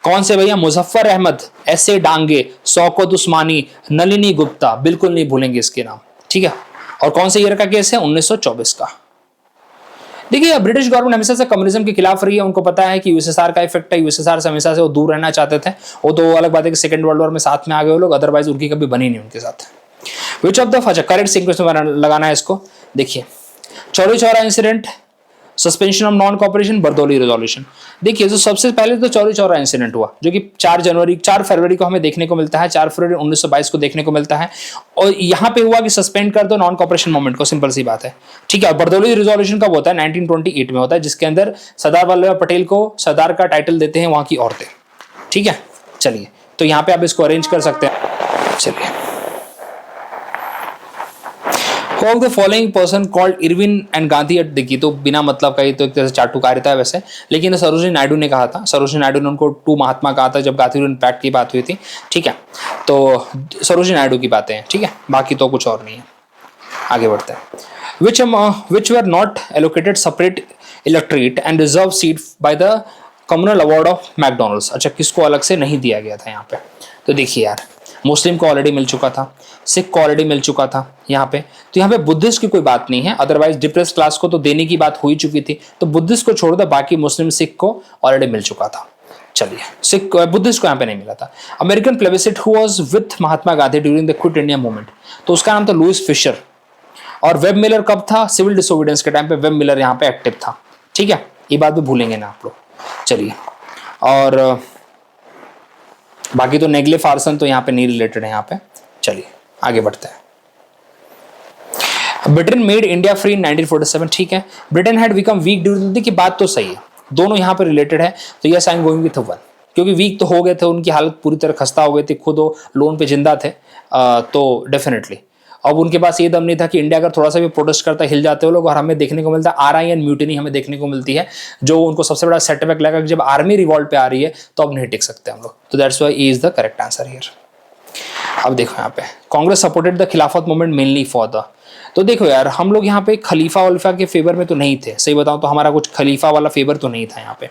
कौन से भैया? मुजफ्फर अहमद, एस ए डांगे, शौकत उस्मानी, नलिनी गुप्ता, बिल्कुल नहीं भूलेंगे इसके नाम। ठीक है। और कौन से ईयर का केस है? 1924 का। देखिए, ब्रिटिश गवर्नमेंट हमेशा से कम्युनिज्म के खिलाफ रही है। उनको पता है कि यूएसएसआर का इफेक्ट है, यूएसएसआर से हमेशा से वो दूर रहना चाहते थे। वो तो अलग बात है कि सेकंड वर्ल्ड वॉर में साथ में आ गए वो लोग, अदरवाइज उनकी कभी बनी नहीं उनके साथ। Which of the correct sequence में लगाना है इसको। देखिए, Chauri Chaura incident, suspension of non cooperation, Bardoli resolution. देखिए, जो सबसे पहले तो चौरी चौरा इंसिडेंट हुआ, जो कि 4 फरवरी को हमें देखने को मिलता है, 4 फरवरी 1922 को देखने को मिलता है। और यहाँ पे हुआ कि सस्पेंड कर दो नॉन कॉपरेशन मूवमेंट को, सिंपल सी बात है। ठीक है। और बरदौली रेजोल्यूशन कब होता है? 1928 में होता है, जिसके अंदर सरदार वल्लभ भाई पटेल को सरदार का टाइटल देते हैं वहां की औरतें। ठीक है। चलिए, तो यहाँ पे आप इसको अरेंज कर सकते हैं। चलिए, Who of the following person called Irvin and Gandhi at देखिए तो बिना मतलब का ये तो एक तरह से चाटुकारिता है वैसे, लेकिन सरोजिनी नायडू ने कहा था, सरोजिनी नायडू ने उनको टू महात्मा कहा था जब गांधी पैक्ट की बात हुई थी, ठीक है, तो सरोजिनी नायडू की बातें हैं, ठीक है, बाकी तो कुछ और नहीं है। आगे बढ़ते हैं। Which were not allocated separate electorate and reserved seat by the communal award of McDonald's. अच्छा, किसको अलग से नहीं दिया गया था यहाँ पे? तो देखिए यार, मुस्लिम को ऑलरेडी मिल चुका था, सिख को ऑलरेडी मिल चुका था यहाँ पे, तो यहाँ पे बुद्धिस्ट की कोई बात नहीं है, अदरवाइज डिप्रेस क्लास को तो देने की बात हो ही चुकी थी, तो बुद्धिस्ट को छोड़ दो, बाकी मुस्लिम सिख को ऑलरेडी मिल चुका था। चलिए, सिख बुद्धिस्ट को यहाँ पे नहीं मिला था। American plebiscite who was with Mahatma Gandhi during the quit India movement, तो उसका नाम था लुइस फिशर। और वेब मिलर कब था? सिविल डिसोबीडियंस के टाइम पे वेब मिलर यहाँ पे एक्टिव था, ठीक है, ये बात भी भूलेंगे ना आप लोग। चलिए, और बाकी तो नेगले फार्सन तो यहाँ पे नहीं रिलेटेड है यहाँ पे। चलिए आगे बढ़ते हैं। Britain made India free in 1947, ठीक है, Britain had become weak during, देखिए बात तो सही है, दोनों यहाँ पे रिलेटेड है, तो yes I am going with one, क्योंकि वीक तो हो गए थे, उनकी हालत पूरी तरह खस्ता हो गई थी, खुद वो लोन पे जिंदा थे, तो डेफिनेटली अब उनके पास ये दम नहीं था कि इंडिया अगर थोड़ा सा भी प्रोटेस्ट करता हिल जाते हो लोग, और हमें देखने को मिलता है RIN म्यूटिनी हमें देखने को मिलती है, जो उनको सबसे बड़ा सेटबैक लगा कि जब आर्मी रिवॉल्ट पे आ रही है तो अब नहीं टिक सकते हम लोग, तो that's why E is the correct answer here. अब देखो यहाँ पे कांग्रेस सपोर्टेड द खिलाफत मूवमेंट मेनली फॉर द, तो देखो यार हम लोग यहाँ पे खलीफा वलीफा के फेवर में तो नहीं थे, सही बताऊं तो हमारा कुछ खलीफा वाला फेवर तो नहीं था यहाँ पे,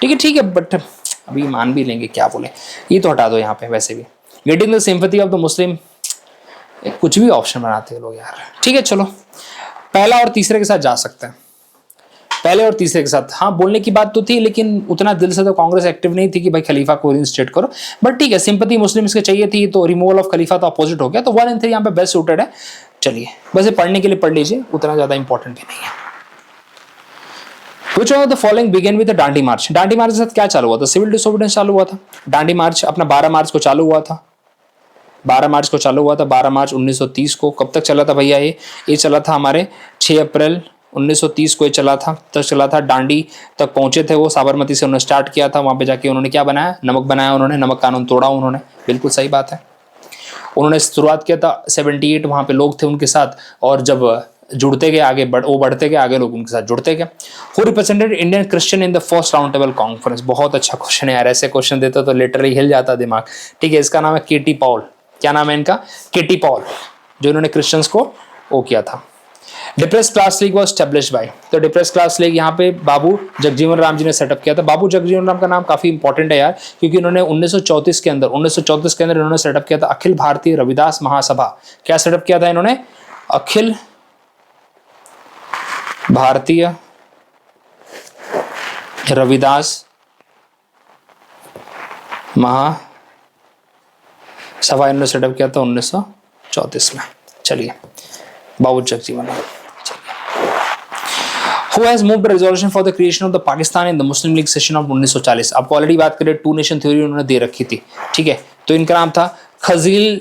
ठीक है, बट अभी मान भी लेंगे, क्या बोले, ये तो हटा दो यहाँ पे। वैसे भी getting the sympathy of the Muslim, कुछ भी ऑप्शन बनाते हैं लोग यार, ठीक है, चलो पहला और तीसरे के साथ जा सकते हैं, पहले और तीसरे के साथ, हाँ बोलने की बात तो थी, लेकिन उतना दिल से तो कांग्रेस एक्टिव नहीं थी कि भाई खलीफा को रिइंस्टेट करो, बट ठीक है, सिंपैथी मुस्लिम्स के चाहिए थी, तो रिमूवल ऑफ खलीफा तो अपोजिट हो गया, तो 1 and 3 यहाँ पे बेस्ट सूटेड है। चलिए बस ये पढ़ने के लिए पढ़ लीजिए, उतना ज्यादा इंपॉर्टेंट भी नहीं है। Which one of the following began with the डांडी मार्च? डांडी मार्च के साथ क्या चालू हुआ था? सिविल डिसोबीडियंस चालू हुआ था। डांडी मार्च अपना 12 मार्च को चालू हुआ था, 12 मार्च को चालू हुआ था, 12 मार्च 1930 को। कब तक चला था भैया ये चला था हमारे 6 अप्रैल 1930 को ये चला था, तक चला था। डांडी तक पहुंचे थे वो, साबरमती से उन्होंने स्टार्ट किया था, वहां पे जाके उन्होंने क्या बनाया? नमक बनाया उन्होंने, नमक कानून तोड़ा उन्होंने, बिल्कुल सही बात है। उन्होंने शुरुआत किया था 78, वहां पे लोग थे उनके साथ, और जब जुड़ते गए आगे वो बढ़ते गए आगे, लोग उनके साथ जुड़ते गए। Who represented Indian Christian in the first round table conference? बहुत अच्छा क्वेश्चन है यार, ऐसे क्वेश्चन देते तो लिटरली हिल जाता दिमाग, ठीक है। इसका नाम है केटी पॉल। क्या नाम है इनका? केटी पॉल, जो इन्होंने क्रिश्चियंस को वो किया था। Depress class league was establish by, तो डिप्रेस क्लास लीग यहाँ पे बाबू जगजीवन राम जी ने सेटअप किया था। बाबू जगजीवन राम का नाम काफी इंपॉर्टेंट है यार, क्योंकि इन्होंने 1934 के अंदर इन्होंने सेटअप किया था अखिल भारतीय रविदास महासभा। क्या सेटअप किया था इन्होंने? अखिल भारतीय रविदास महासभा इन्होंने सेटअप किया था 1934 में। चलिए, बाबू Jagjivan Ram. Who has moved a resolution for the creation of the Pakistan in the Muslim League session of 1940? आपको ऑलरेडी बात करें, 2 नेशन थ्योरी उन्होंने दे रखी थी, ठीक है। तो इनका नाम था खलील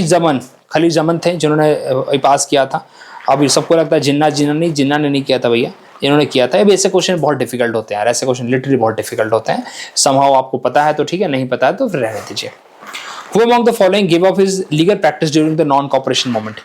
जमन थे, जिन्होंने पास किया था। अब सबको लगता है जिन्ना ने नहीं किया था भैया, इन्होंने किया था। अब ऐसे क्वेश्चन बहुत डिफिकल्ट होते हैं यार, ऐसे क्वेश्चन लिटरली बहुत डिफिकल्ट होते हैं। समहाउ आपको पता है तो ठीक है, नहीं पता है तो फिर रहने दीजिए। Who among the following gave up his legal practice during the non-cooperation movement?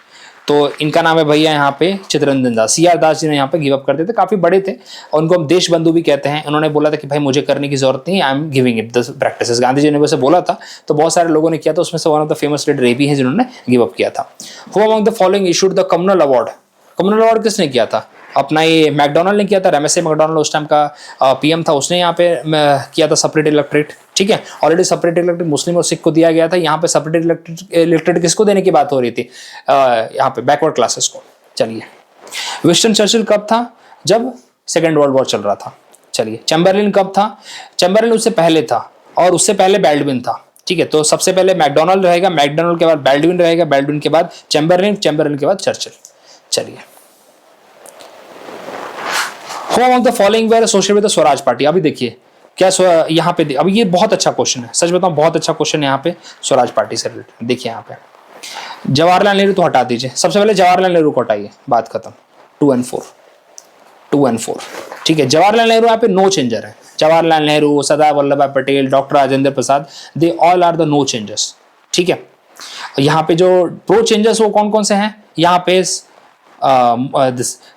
तो इनका नाम है भैया यहाँ पे चित्तरंजन दास। CR दास जी ने यहाँ पे गिव अप कर देते, काफी बड़े थे और उनको हम देश बंधु भी कहते हैं। उन्होंने बोला था कि भाई मुझे करने की जरूरत नहीं, I am giving it the practices. Gandhi ji ने वैसे बोला था तो बहुत सारे लोगों ने किया था, उसमें से one of the famous leader rabi है जिन्होंने गिव अप किया था। Who among the following issued the communal award? Communal award किसने किया था? अपना ये मैकडोनल्ड ने किया था। रमेश मैकडोनल्ड उस टाइम का PM था, उसने यहाँ पे किया था सेपरेट इलेक्टोरेट, ठीक है। ऑलरेडी सेपरेट इलेक्टोरेट मुस्लिम और सिख को दिया गया था, यहाँ पे सेपरेट इलेक्टोरेट किसको देने की बात हो रही थी? यहाँ पे बैकवर्ड क्लासेस को। चलिए, विंस्टन चर्चिल कब था? जब सेकेंड वर्ल्ड वॉर चल रहा था। चलिए, चैम्बरलिन कब था? चैम्बरलिन उससे पहले था, और उससे पहले बैल्डविन था, ठीक है। तो सबसे पहले मैकडोनल्ड रहेगा, मैकडोनल्ड के बाद बैल्डविन रहेगा, बैल्डविन के बाद चैम्बरलिन, चैम्बरलिन के बाद चर्चिल। चलिए, Who among the following were associated with the Swaraj party? अभी देखिए क्या यहाँ पे, अभी ये बहुत अच्छा क्वेश्चन है, सच बताऊं बहुत अच्छा क्वेश्चन है यहाँ पे स्वराज पार्टी से रिलेटेड। देखिए यहाँ पे जवाहरलाल नेहरू तो हटा दीजिए, सबसे पहले जवाहरलाल नेहरू को हटाइए, बात खत्म। 2 and 4, ठीक है। जवाहरलाल नेहरू यहाँ पे नो चेंजर है। Jawaharlal Nehru, Sardar Vallabh Bhai Patel, doctor Rajendra Prasad, they all are the no changers, ठीक है। यहाँ पे जो प्रो चेंजर्स वो कौन कौन से हैं? यहाँ पे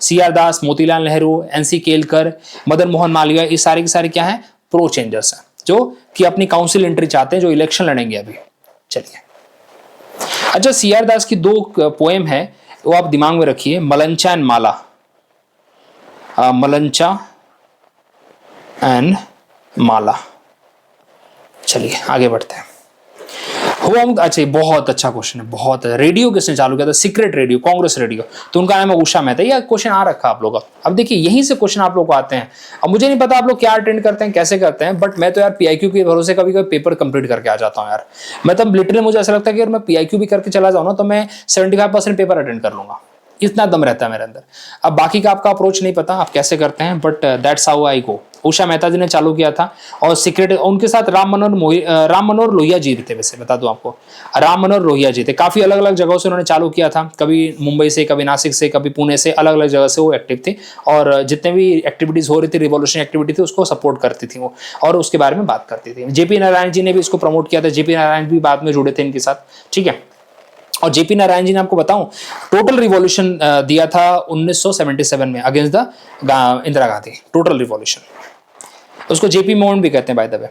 CR दास, मोतीलाल नेहरू, NC केलकर, मदन मोहन मालवीय, ये सारे के सारे क्या हैं, प्रो चेंजर्स हैं, जो कि अपनी काउंसिल एंट्री चाहते हैं, जो इलेक्शन लड़ेंगे अभी। चलिए, अच्छा, CR दास की 2 पोएम है, वो आप दिमाग में रखिए, Malancha and Mala, Malancha and माला। चलिए आगे बढ़ते हैं। अच्छा, बहुत अच्छा क्वेश्चन है, बहुत। रेडियो किसने चालू किया था? सीक्रेट रेडियो, कांग्रेस रेडियो, तो उनका नाम है उषा मेहता। ये क्वेश्चन आ रखा आप लोग का। अब देखिए, यहीं से क्वेश्चन आप लोग को आते हैं। अब मुझे नहीं पता आप लोग क्या अटेंड करते हैं, कैसे करते हैं, बट मैं तो यार PIQ के भरोसे कभी कभी पेपर कंप्लीट करके आ जाता हूँ यार। मैं तो लिटरली, मुझे ऐसा लगता है कि अगर मैं PIQ भी करके चला जाऊँ ना, तो मैं 75% पेपर अटेंड कर लूंगा, इतना दम रहता है मेरे अंदर। अब बाकी का आपका अप्रोच नहीं पता आप कैसे करते हैं, बट दैट्स हाउ आई गो। उषा मेहता जी ने चालू किया था, और सीक्रेट, उनके साथ राम मनोहर लोहिया जी भी थे। वैसे बता दूं आपको, राम मनोहर लोहिया जी थे। काफी अलग अलग जगहों से उन्होंने चालू किया था, कभी मुंबई से, कभी नासिक से, कभी पुणे से, अलग अलग जगह से वो एक्टिव थे, और जितने भी एक्टिविटीज हो रही थी, रिवॉल्यूशन एक्टिविटी थी, उसको सपोर्ट करती थी वो, और उसके बारे में बात करती थी। JP नारायण जी ने भी इसको प्रमोट किया था, JP नारायण भी बाद में जुड़े थे इनके साथ, ठीक है। और JP नारायण जी ने, आपको बताऊं, टोटल रिवॉल्यूशन दिया था 1977 में against the Indira Gandhi, total revolution. उसको JP मूवमेंट भी कहते हैं, by the way.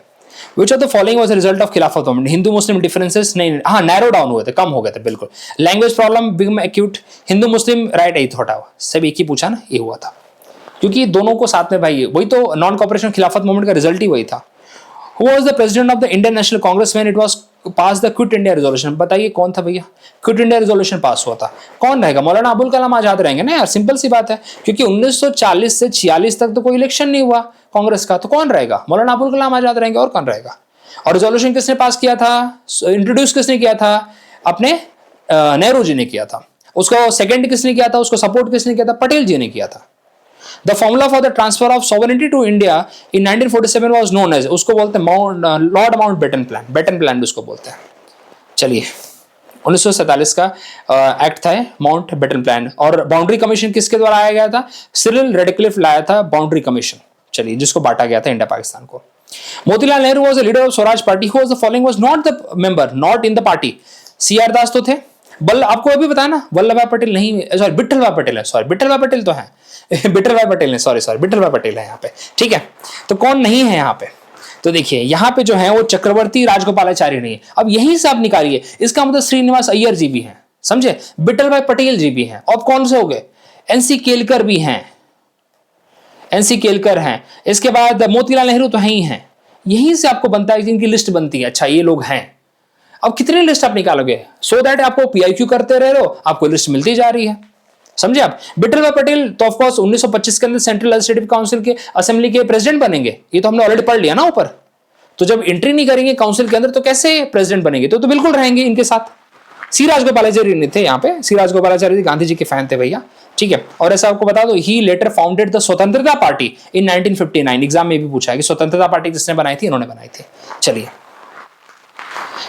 Which of the following was a result of खिलाफत मूवमेंट? हिंदू मुस्लिम डिफरेंसेस नहीं, हाँ, नैरो डाउन हुए थे, कम हो गए थे, बिल्कुल। Language problem become acute, Hindu Muslim right I thought our, सब एक ही पूछा ना, ये हुआ था, क्योंकि दोनों को साथ में भाई, वही तो नॉन कॉपरेशन खिलाफत मूवमेंट का रिजल्ट ही वही था। Who was the president of the Indian National Congress when it was passed the Quit India Resolution? बताइए कौन था भैया? क्विट इंडिया रेजोल्यूशन पास हुआ था, कौन रहेगा? मौलाना अबुल कलाम आजाद रहेंगे ना यार, सिंपल सी बात है, क्योंकि 1940 से 46 तक तो कोई इलेक्शन नहीं हुआ कांग्रेस का, तो कौन रहेगा? मौलाना अबुल कलाम आजाद रहेंगे, और कौन रहेगा? और रेजोल्यूशन किसने पास किया था, इंट्रोड्यूस किसने किया था? अपने नेहरू जी ने किया था। उसको सेकंड किसने किया था, उसको सपोर्ट किसने किया था? पटेल जी ने किया था। The formula for the transfer of sovereignty to India in 1947 was known as, उसको बोलते हैं lord Mountbatten plan, batten plan उसको बोलते हैं। चलिए, 1947 का एक्ट था माउंटबेटन प्लान। और बाउंड्री कमीशन किसके द्वारा आया गया था? सिरिल रेडक्लिफ लाया था बाउंड्री कमीशन, चलिए, जिसको बांटा गया था इंडिया पाकिस्तान को। Motilal Nehru was the leader of Swaraj party, who was the following was not the member, not in the party. CR दास तो थे, आपको अभी बताया ना, वल्लभ भाई पटेल नहीं, सॉरी विठल भाई पटेल है, सॉरी विठल भाई पटेल तो है विठल भाई पटेल है, सॉरी विठल भाई पटेल है यहाँ पे, ठीक है। तो कौन नहीं है यहाँ पे? तो देखिए, यहाँ पे जो है वो चक्रवर्ती राजगोपालाचारी नहीं है। अब यहीं से आप निकालिए, इसका मतलब श्रीनिवास अय्यर जी भी हैं, समझे, विठल भाई पटेल जी भी हैं, और कौन से हो गए? NC केलकर भी हैं, NC केलकर हैं, इसके बाद मोतीलाल नेहरू तो है ही हैं। यहीं से आपको बनता है, जिनकी लिस्ट बनती है, अच्छा ये लोग हैं। अब कितनी लिस्ट आप निकालोगे, सो दैट आपको PIQ करते रह रहे हो, आपको लिस्ट मिलती जा रही है, समझे आप। विठल भाई पटेल तो ऑफ कोर्स 1925 के अंदर सेंट्रल लेजिस्लेटिव काउंसिल के असेंबली के प्रेसिडेंट बनेंगे, ये तो हमने ऑलरेडी पढ़ लिया ना ऊपर। तो जब एंट्री नहीं करेंगे काउंसिल के अंदर, तो कैसे प्रेसिडेंट बनेंगे? तो बिल्कुल रहेंगे इनके साथ। C राजगोपालाचारी नहीं थे यहाँ पे, C राजगोपालाचारी जी गांधी जी के फैन थे भैया, ठीक है। और ऐसा आपको बता दो, ही लेटर फाउंडेड द स्वतंत्रता पार्टी इन 1959। एग्जाम में भी पूछा है कि स्वतंत्रता पार्टी किसने बनाई थी? इन्होंने बनाई थी। चलिए,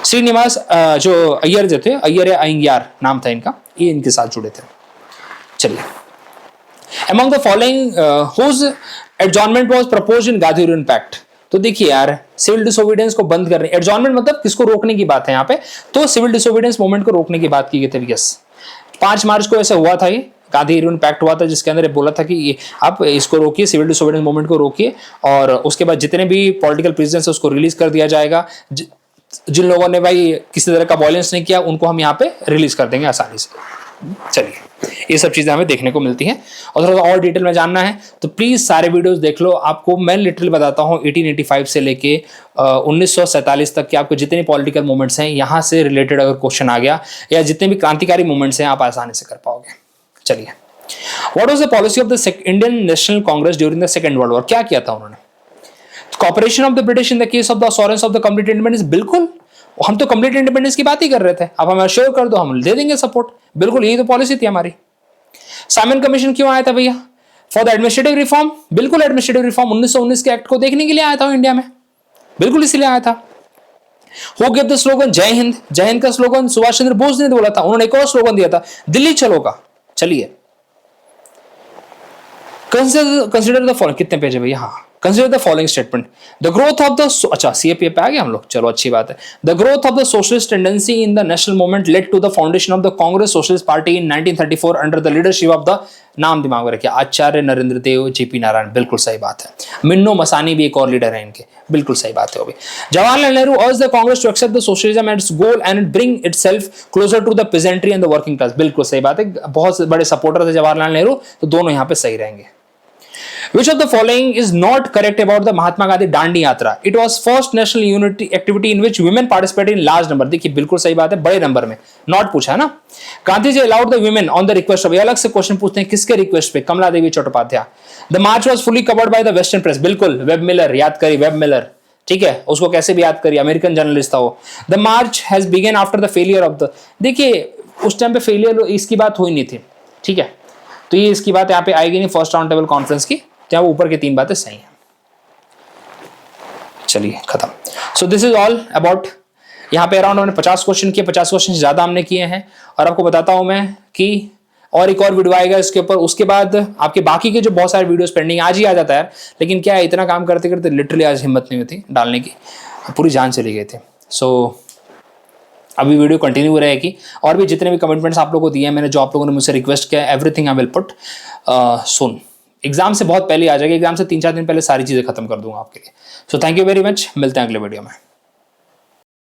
श्रीनिवास जो अय्यर जो थे, अय्यर या अयंग्यार नाम था इनका, ये इनके साथ जुड़े थे। चलिए, among the following whose adjournment was proposed in Gandhi pact. तो देखिए यार, सिविल डिसोबीडियंस को बंद करने, एडजॉर्नमेंट मतलब किसको रोकने की बात है यहाँ पे, तो सिविल डिसोबीडियंस मूवमेंट को रोकने की बात की गई थी। यस, 5 मार्च को ऐसा हुआ था, ये गांधी पैक्ट हुआ था, जिसके अंदर बोला था कि आप इसको रोकिए, सिविल डिसोबीडियंस मूवमेंट को रोकिए, और उसके बाद जितने भी पॉलिटिकल प्रिजनर्स है उसको रिलीज कर दिया जाएगा। जिन लोगों ने भाई किसी तरह का वायलेंस नहीं किया, उनको हम यहाँ पे रिलीज कर देंगे आसानी से। चलिए, ये सब चीजें हमें देखने को मिलती हैं। और थोड़ा और डिटेल में जानना है तो प्लीज सारे वीडियोस देख लो। आपको मैं लिटरली बताता हूँ, 1885 से लेके 1947 तक के आपको जितने पॉलिटिकल मूवमेंट्स हैं, यहाँ से रिलेटेड अगर क्वेश्चन आ गया, या जितने भी क्रांतिकारी मूवमेंट्स हैं, आप आसानी से कर पाओगे। चलिए, what was the policy of the Indian National Congress during the second world war? क्या किया था उन्होंने? Cooperation of the British in the case of the assurance of the complete independence. बिल्कुल, हम तो कंप्लीट इंडिपेंडेंस की बात ही कर रहे थे। अब हमें श्योर कर दो, हम दे देंगे सपोर्ट। बिल्कुल, यही तो पॉलिसी थी हमारी। साइमन कमीशन क्यों आया था भैया? For the administrative reform. बिल्कुल, एडमिनिस्ट्रेटिव रिफॉर्म 1919 के एक्ट को देखने के लिए आया था इंडिया में, बिल्कुल इसलिए आया था। हु गिव द स्लोगन जय हिंद? जय हिंद का स्लोगन सुभाष चंद्र बोस ने बोला था। उन्होंने एक और स्लोगन दिया था, दिल्ली चलो का। चलिए, कंसिडर द फॉलोइंग। कितने पेज है भैया? हाँ, consider the following statement, the growth of the, अच्छा सीएपीए पे आ गए हम लोग, चलो अच्छी बात है। The growth of the socialist tendency in the national movement led to the foundation of the Congress socialist party in 1934 under the leadership of the, नाम दिमाग में रखिए, आचार्य नरेंद्र देव, जेपी नारायण, बिल्कुल सही बात है। मिन्नो मसानी भी एक और लीडर है इनके, बिल्कुल सही बात है वो भी। Jawaharlal Nehru urged the Congress to accept the socialism and its goal and bring itself closer to the pageantry and the working class, बिल्कुल सही बात है। बहुत बड़े सपोर्टर थे जवाहरलाल नेहरू, तो दोनों यहां पे सही रहेंगे। Which of the following is not correct about the Mahatma Gandhi Dandi Yatra? It was first national unity activity in which women participated in large number. देखिए बिल्कुल सही बात है, बड़े नंबर में, नॉट पूछा है ना। Gandhi ji allowed the women on the request of, ये अलग से क्वेश्चन पूछते हैं किसके रिक्वेस्ट पे, कमला देवी Chattopadhyay. The march was fully covered by the Western press, बिल्कुल, वेब मिलर, याद करिए वेब मिलर, ठीक है, उसको कैसे भी याद करिए, अमेरिकन जर्नलिस्ट था वो। The March has begin after the failure of the, देखिए उस टाइम पे फेलियर इसकी बात हुई नहीं थी, ठीक है, तो ये इसकी बात यहाँ पे आएगी नहीं फर्स्ट राउंड टेबल कॉन्फ्रेंस की, क्या ऊपर की तीन बातें सही हैं। चलिए खत्म। So this is all about, यहाँ पे अराउंड हमने 50 क्वेश्चन किए, 50 क्वेश्चन ज्यादा हमने किए हैं, और आपको बताता हूं मैं कि और एक और वीडियो आएगा इसके ऊपर, उसके बाद आपके बाकी के जो बहुत सारे वीडियोस पेंडिंग, आज ही आ जाता है, लेकिन क्या है इतना काम करते करते लिटरली आज हिम्मत नहीं होती डालने की, पूरी जान चली गई थी। सो अभी वीडियो कंटिन्यू रहेगी, और भी जितने भी कमिटमेंट्स आप लोगों को दिए हैं मैंने, जो आप लोगों ने मुझसे रिक्वेस्ट किया, everything I will put soon. Exam से बहुत पहले आ जाएगा, एग्जाम से 3-4 दिन पहले सारी चीजें खत्म कर दूंगा आपके लिए। So thank you very much, मिलते हैं अगले वीडियो में।